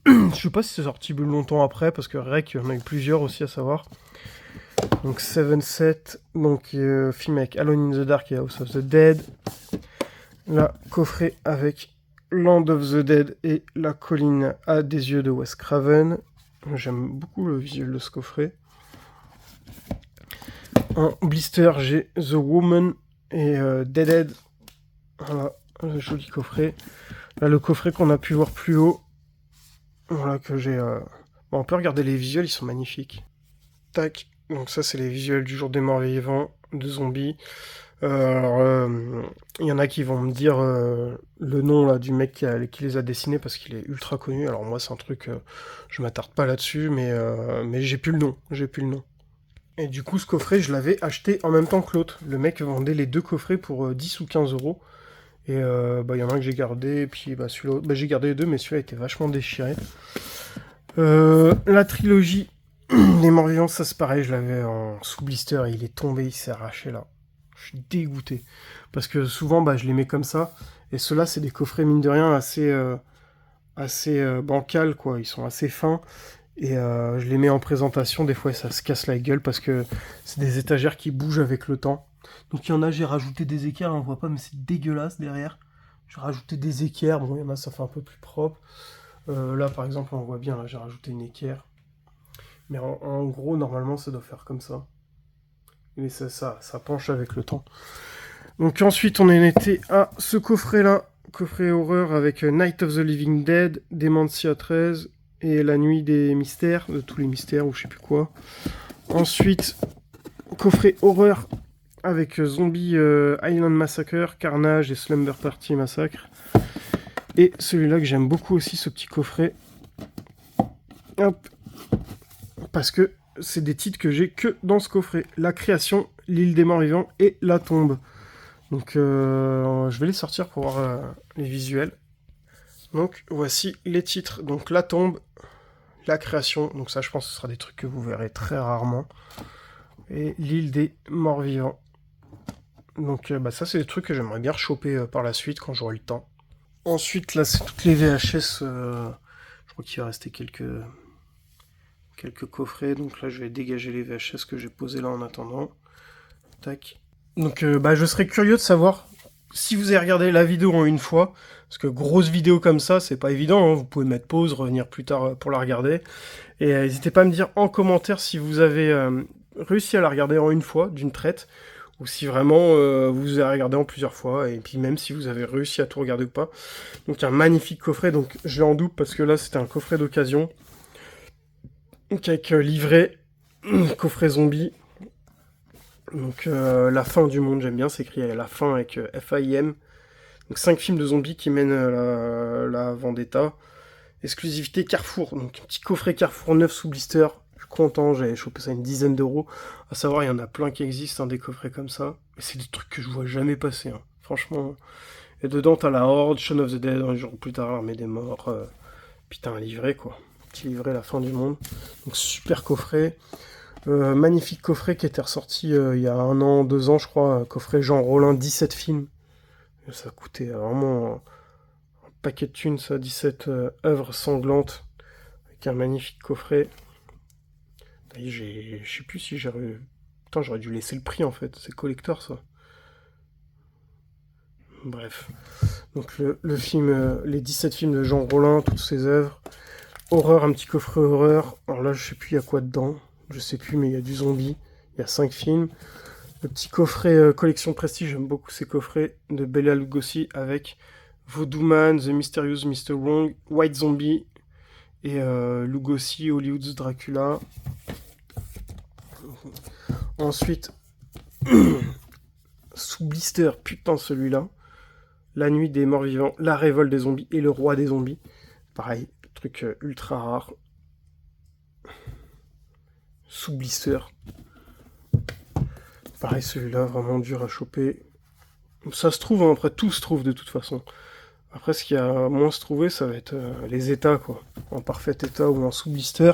Je sais pas si c'est sorti plus longtemps après, parce que Rec, il y en a eu plusieurs aussi à savoir. Donc 7-7, donc film avec Alone in the Dark et House of the Dead. Là, coffret avec Land of the Dead et La colline à des yeux de Wes Craven. J'aime beaucoup le visuel de ce coffret. En blister, j'ai The Woman et Deadhead. Voilà, un joli coffret. Là, le coffret qu'on a pu voir plus haut. Voilà, que j'ai... Bon, on peut regarder les visuels, ils sont magnifiques. Tac. Donc ça, c'est les visuels du jour des morts vivants, de zombies. Il y en a qui vont me dire le nom là, du mec qui les a dessinés parce qu'il est ultra connu. Alors moi, c'est un truc... je m'attarde pas là-dessus, mais j'ai plus le nom. J'ai plus le nom. Et du coup, ce coffret, je l'avais acheté en même temps que l'autre. Le mec vendait les deux coffrets pour 10 ou 15 euros. Et il y en a un que j'ai gardé, et puis celui-là, j'ai gardé les deux, mais celui-là était vachement déchiré. La trilogie des morts vivants, ça c'est pareil, je l'avais en sous blister et il est tombé, il s'est arraché là. Je suis dégoûté. Parce que souvent, je les mets comme ça. Et ceux-là, c'est des coffrets, mine de rien, assez bancal, quoi. Ils sont assez fins. Et je les mets en présentation, des fois ça se casse la gueule parce que c'est des étagères qui bougent avec le temps. Donc il y en a, j'ai rajouté des équerres, on voit pas, mais c'est dégueulasse derrière. J'ai rajouté des équerres, bon il y en a, ça fait un peu plus propre. Là par exemple, on voit bien, là j'ai rajouté une équerre. Mais en gros, normalement ça doit faire comme ça. Mais ça penche avec le temps. Donc ensuite on en était à ce coffret là, coffret horreur avec Night of the Living Dead, Dementia 13, et La Nuit des Mystères, de tous les mystères ou je sais plus quoi. Ensuite, coffret horreur avec Zombie Island Massacre, Carnage et Slumber Party Massacre. Et celui-là que j'aime beaucoup aussi, ce petit coffret. Hop. Parce que c'est des titres que j'ai que dans ce coffret. La Création, L'île des morts vivants et La Tombe. Donc je vais les sortir pour voir les visuels. Donc voici les titres. Donc La Tombe, La Création, donc ça je pense que ce sera des trucs que vous verrez très rarement. Et L'île des morts vivants. Donc ça c'est des trucs que j'aimerais bien choper par la suite quand j'aurai le temps. Ensuite là c'est toutes les VHS. Je crois qu'il va rester quelques coffrets. Donc là je vais dégager les VHS que j'ai posés là en attendant. Tac. Donc je serais curieux de savoir si vous avez regardé la vidéo en une fois. Parce que grosse vidéo comme ça, c'est pas évident, hein. Vous pouvez mettre pause, revenir plus tard pour la regarder. Et n'hésitez pas à me dire en commentaire si vous avez réussi à la regarder en une fois, d'une traite, ou si vraiment vous avez regardé en plusieurs fois, et puis même si vous avez réussi à tout regarder ou pas. Donc un magnifique coffret, donc je l'ai en double parce que là c'était un coffret d'occasion. Donc avec livret, coffret zombie. Donc la fin du monde, j'aime bien, c'est écrit à la fin avec FAIM. Donc 5 films de zombies qui mènent la vendetta. Exclusivité Carrefour, donc un petit coffret Carrefour 9 sous blister. Je suis content, j'avais chopé ça une dizaine d'euros. À savoir, il y en a plein qui existent, des coffrets comme ça. Et c'est des trucs que je vois jamais passer, hein. Franchement. Et dedans, t'as la Horde, Shaun of the Dead, un jour plus tard, l'Armée des Morts. Puis t'as un livret, quoi. Petit livret, la fin du monde. Donc super coffret. Magnifique coffret qui était ressorti il y a 1 an, 2 ans, je crois. Coffret Jean Rollin, 17 films. Ça coûtait vraiment un paquet de thunes, ça, 17 œuvres sanglantes, avec un magnifique coffret. Je sais plus si j'ai... Putain, j'aurais dû laisser le prix, en fait. C'est collector, ça. Bref. Donc, le film, les 17 films de Jean Rollin, toutes ses œuvres. Horreur, un petit coffret horreur. Alors là, je sais plus il y a quoi dedans. Je sais plus, mais il y a du zombie. Il y a 5 films. Le petit coffret collection prestige, j'aime beaucoup ces coffrets de Bela Lugosi avec Voodoo Man, The Mysterious Mr. Wrong, White Zombie et Lugosi, Hollywood's Dracula. Ensuite, sous blister, putain celui-là, La Nuit des Morts Vivants, La Révolte des Zombies et Le Roi des Zombies. Pareil, truc ultra rare. Sous blister. Pareil, celui-là, vraiment dur à choper. Ça se trouve, hein, après tout se trouve de toute façon. Après, ce qui a moins se trouver, ça va être les états, quoi. En parfait état ou en sous-blister.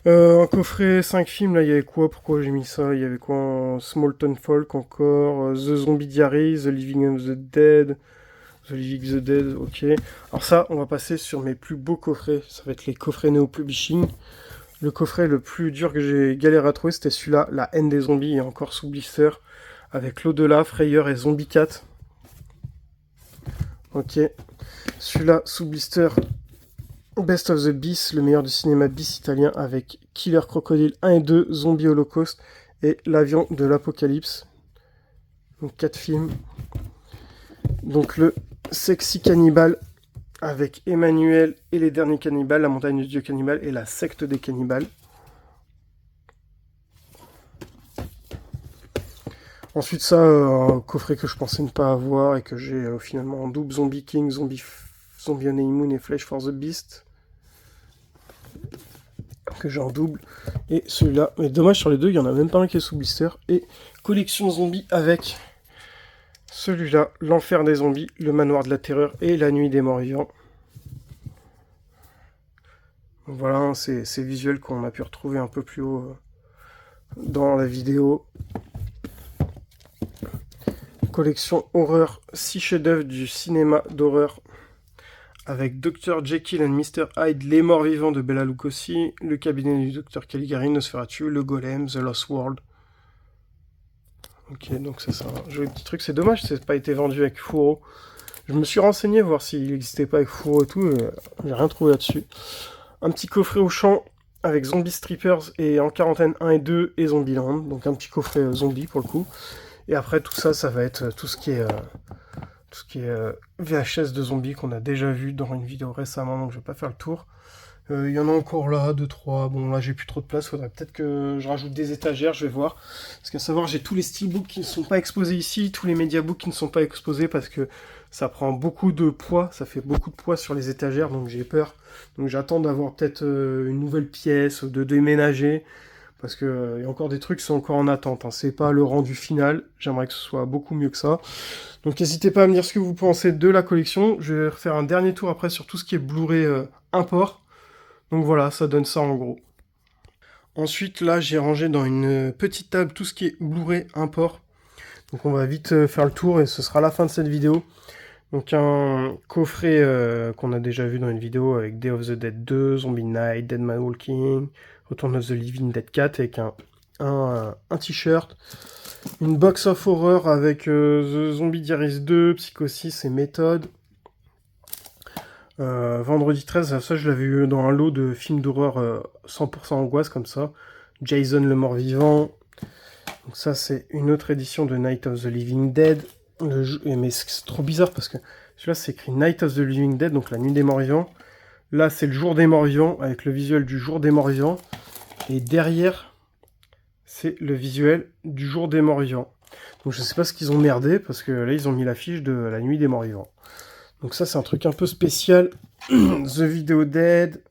Un coffret 5 films, là, il y avait quoi? Pourquoi j'ai mis ça? Il y avait quoi en Small Town Folk encore? The Zombie Diary, The Living of the Dead. The Living of the Dead, ok. Alors ça, on va passer sur mes plus beaux coffrets. Ça va être les coffrets Neo Publishing. Le coffret le plus dur que j'ai galéré à trouver, c'était celui-là, La Haine des Zombies, et encore sous blister, avec L'Au-delà, Frayeur et Zombie Cat. Ok. Celui-là, sous blister, Best of the Beast, le meilleur du cinéma bis italien, avec Killer Crocodile 1 et 2, Zombie Holocaust, et L'Avion de l'Apocalypse. Donc 4 films. Donc le Sexy Cannibal avec Emmanuel et les derniers cannibales, la montagne du dieu cannibale et la secte des cannibales. Ensuite ça, un coffret que je pensais ne pas avoir et que j'ai finalement en double, Zombie King, Zombie Honeymoon et Flesh for the Beast. Que j'ai en double. Et celui-là, mais dommage sur les deux, il n'y en a même pas un qui est sous blister. Et collection zombie avec celui-là, l'enfer des zombies, le manoir de la terreur et la nuit des morts vivants. Donc voilà, ces visuels qu'on a pu retrouver un peu plus haut dans la vidéo. Collection horreur, 6 chefs-d'œuvre du cinéma d'horreur avec Dr. Jekyll and Mr. Hyde, Les Morts Vivants de Bela Lugosi, Le Cabinet du Dr. Caligari, Nosferatu, Le Golem, The Lost World. Ok, donc c'est un joli petit truc. C'est dommage que ça n'ait pas été vendu avec fourreau. Je me suis renseigné voir s'il n'existait pas avec fourreau et tout, j'ai rien trouvé là-dessus. Un petit coffret au champ avec Zombie Strippers et En Quarantaine 1 et 2 et Zombieland. Donc un petit coffret zombie pour le coup. Et après tout ça, ça va être tout ce qui est VHS de zombies qu'on a déjà vu dans une vidéo récemment, donc je vais pas faire le tour. Il y en a encore là, 2-3. Bon, là, j'ai plus trop de place. Faudrait peut-être que je rajoute des étagères, je vais voir. Parce qu'à savoir, j'ai tous les steelbooks qui ne sont pas exposés ici, tous les mediabooks qui ne sont pas exposés parce que ça prend beaucoup de poids. Ça fait beaucoup de poids sur les étagères, donc j'ai peur. Donc j'attends d'avoir peut-être une nouvelle pièce, de déménager. Parce que y a encore des trucs qui sont encore en attente. Hein. C'est pas le rendu final. J'aimerais que ce soit beaucoup mieux que ça. Donc n'hésitez pas à me dire ce que vous pensez de la collection. Je vais refaire un dernier tour après sur tout ce qui est Blu-ray import. Donc voilà, ça donne ça en gros. Ensuite, là, j'ai rangé dans une petite table tout ce qui est Blu-ray import. Donc on va vite faire le tour et ce sera la fin de cette vidéo. Donc un coffret qu'on a déjà vu dans une vidéo avec Day of the Dead 2, Zombie Night, Dead Man Walking, Return of the Living Dead 4 avec un t-shirt. Une box of horror avec The Zombie Diaries 2, Psycho 6 et Méthode. Vendredi 13, ça je l'avais eu dans un lot de films d'horreur 100% angoisse comme ça. Jason le mort-vivant. Donc ça c'est une autre édition de Night of the Living Dead. Mais c'est trop bizarre parce que celui-là c'est écrit Night of the Living Dead, donc la nuit des morts-vivants. Là c'est le jour des morts-vivants avec le visuel du jour des morts-vivants. Et derrière c'est le visuel du jour des morts-vivants. Donc je sais pas ce qu'ils ont merdé parce que là ils ont mis l'affiche de la nuit des morts-vivants. Donc ça, c'est un truc un peu spécial. The Video Dead.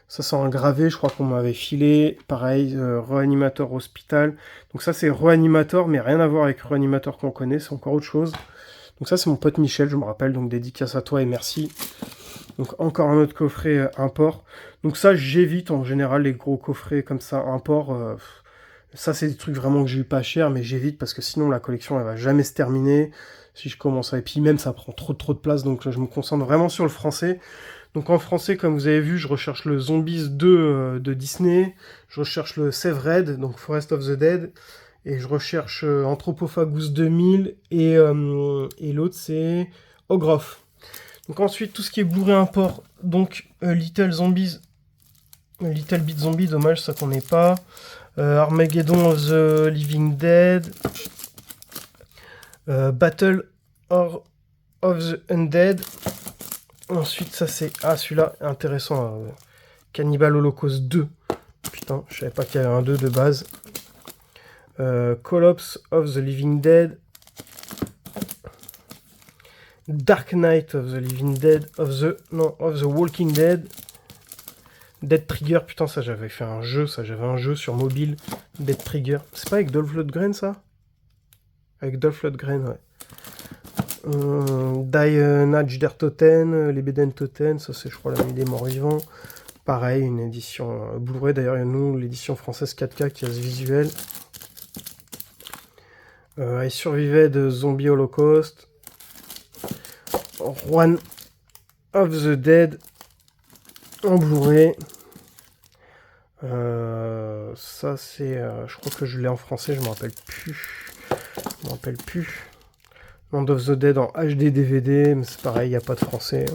Ça, c'est un gravé, je crois qu'on m'avait filé. Pareil, Reanimator Hospital. Donc ça, c'est Reanimator, mais rien à voir avec Reanimator qu'on connaît. C'est encore autre chose. Donc ça, c'est mon pote Michel, je me rappelle. Donc dédicace à toi et merci. Donc encore un autre coffret import. Donc ça, j'évite en général les gros coffrets comme ça import. Ça, c'est des trucs vraiment que j'ai eu pas cher, mais j'évite parce que sinon, la collection, elle va jamais se terminer. Si je commence à... Et puis même, ça prend trop de place, donc je me concentre vraiment sur le français. Donc en français, comme vous avez vu, je recherche le Zombies 2 de Disney, je recherche le Severed, donc Forest of the Dead, et je recherche Anthropophagus 2000, et l'autre c'est Ogroff. Donc ensuite, tout ce qui est Blu-ray import, donc Little Bit Zombie, dommage ça qu'on n'ait pas, Armageddon of the Living Dead, Battle of the Undead. Ensuite, ça c'est... Ah, celui-là, intéressant. Cannibal Holocaust 2. Putain, je savais pas qu'il y avait un 2 de base. Collapse of the Living Dead. Dark Knight of the Living Dead. Of the Walking Dead. Dead Trigger. Putain, ça j'avais fait un jeu. Ça, j'avais un jeu sur mobile. Dead Trigger. C'est pas avec Dolph Lundgren, ça? Avec Dolph Lundgren, ouais. Die Natch der Toten, Les Beden Toten, ça c'est je crois la nuit des morts vivants. Pareil, une édition Blu-ray, d'ailleurs il y a nous l'édition française 4K qui a ce visuel. I Survived de Zombie Holocaust. One of the Dead en Blu-ray. Ça c'est, je crois que je l'ai en français, je me rappelle plus. Land of the Dead en HD DVD, mais c'est pareil, il n'y a pas de français.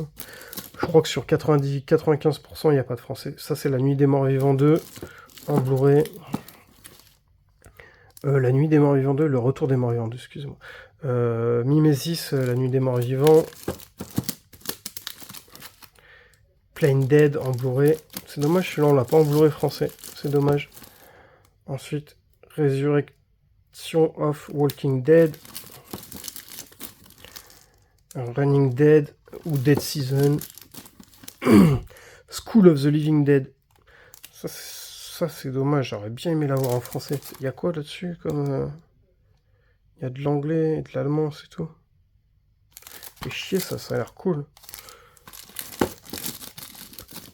Je crois que sur 95%, il n'y a pas de français. Ça, c'est La Nuit des Morts Vivants 2, en Blu-ray. La Nuit des Morts Vivants 2, Le Retour des Morts Vivants 2, excusez-moi. Mimesis, La Nuit des Morts Vivants. Plain Dead en Blu-ray. C'est dommage, celui-là, on l'a pas en Blu-ray français. C'est dommage. Ensuite, Resurrection of Walking Dead. Running Dead ou Dead Season. School of the Living Dead. Ça c'est dommage, j'aurais bien aimé l'avoir en français. Il y a quoi là-dessus comme... Il y a de l'anglais et de l'allemand, c'est tout. C'est chier ça a l'air cool.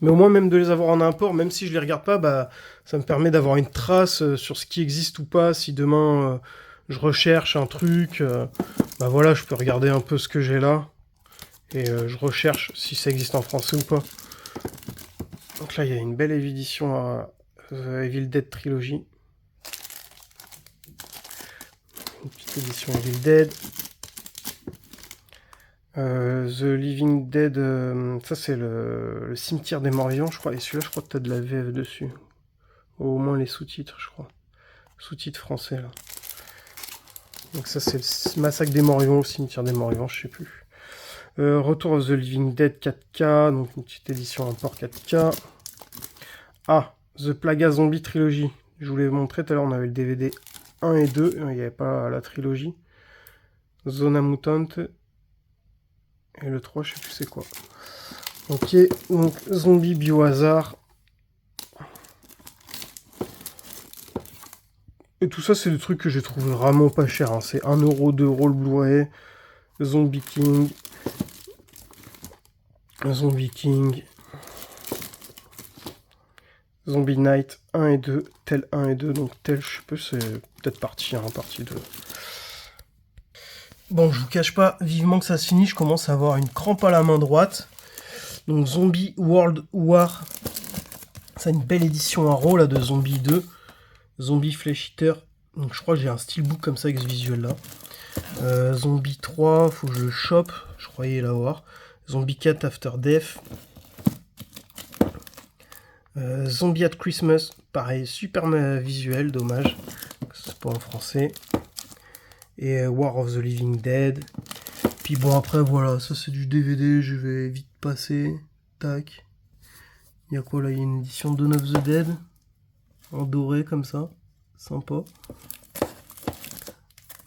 Mais au moins même de les avoir en import, même si je les regarde pas, bah ça me permet d'avoir une trace sur ce qui existe ou pas. Si demain je recherche un truc, bah voilà, je peux regarder un peu ce que j'ai là. Et je recherche si ça existe en français ou pas. Donc là, il y a une belle édition à Evil Dead Trilogy. Une petite édition Evil Dead. The Living Dead, ça c'est le cimetière des morts vivants, je crois. Et celui-là, je crois que tu as de la VF dessus. Au moins les sous-titres, je crois. Sous-titres français, là. Donc ça, c'est le massacre des morts vivants ou cimetière des morts vivants, je sais plus. Retour of the Living Dead 4K, donc une petite édition import 4K. Ah, The Plaga Zombie Trilogy. Je vous l'ai montré tout à l'heure, on avait le DVD 1 et 2, il n'y avait pas la trilogie. Zona Mutant. Et le 3, je sais plus c'est quoi. Ok, donc Zombie Biohazard. Et tout ça, c'est des trucs que j'ai trouvé vraiment pas cher. Hein. C'est 1€, 2€ le Blu-ray. Zombie King. Zombie King. Zombie Night 1 et 2. Tel 1 et 2. Donc tel, je sais pas, c'est peut-être partie 1, partie 2. Bon, je vous cache pas, vivement que ça se finisse, je commence à avoir une crampe à la main droite. Donc Zombie World War. C'est une belle édition en RAW là de Zombie 2. Zombie Flesh Eater. Donc je crois que j'ai un steelbook comme ça avec ce visuel là. Zombie 3, faut que je le chope. Je croyais l'avoir. Zombie 4 After Death. Zombie at Christmas. Pareil, super visuel, dommage. C'est pas en français. Et War of the Living Dead. Puis bon, après voilà, ça c'est du DVD, je vais vite passer. Tac. Il y a quoi là? Il y a une édition Dawn of the Dead. En doré comme ça. Sympa.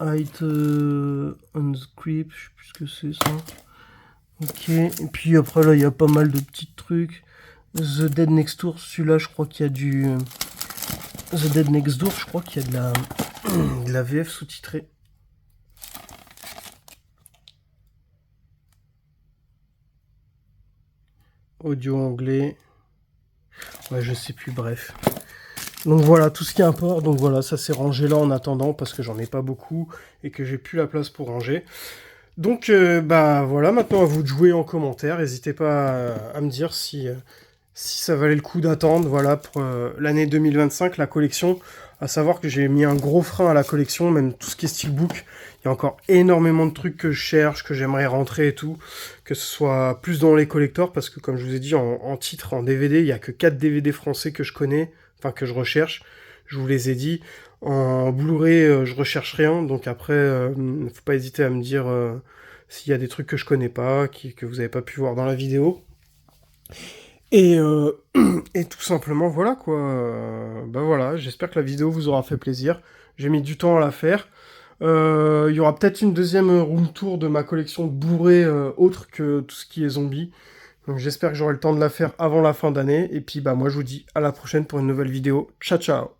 Height on the Creep, je sais plus ce que c'est ça. Ok, et puis après là il y a pas mal de petits trucs. The Dead Next Door, celui-là je crois qu'il y a du... The Dead Next Door, je crois qu'il y a de la VF sous-titrée. Audio anglais. Ouais, je sais plus, bref. Donc voilà, tout ce qui importe. Donc voilà, ça s'est rangé là en attendant parce que j'en ai pas beaucoup et que j'ai plus la place pour ranger. Donc bah voilà, maintenant à vous de jouer en commentaire. N'hésitez pas à me dire si ça valait le coup d'attendre. Voilà, pour l'année 2025, la collection. À savoir que j'ai mis un gros frein à la collection, même tout ce qui est steelbook. Il y a encore énormément de trucs que je cherche, que j'aimerais rentrer et tout. Que ce soit plus dans les collectors, parce que comme je vous ai dit, en titre, en DVD, il n'y a que 4 DVD français que je connais, enfin que je recherche. Je vous les ai dit. En Blu-ray, je recherche rien, donc après, faut pas hésiter à me dire s'il y a des trucs que je connais pas, que vous avez pas pu voir dans la vidéo. Et, et tout simplement, voilà quoi. Bah voilà, j'espère que la vidéo vous aura fait plaisir. J'ai mis du temps à la faire. Il y aura peut-être une deuxième room tour de ma collection de Blu-ray autre que tout ce qui est zombie. Donc j'espère que j'aurai le temps de la faire avant la fin d'année. Et puis bah moi je vous dis à la prochaine pour une nouvelle vidéo. Ciao ciao.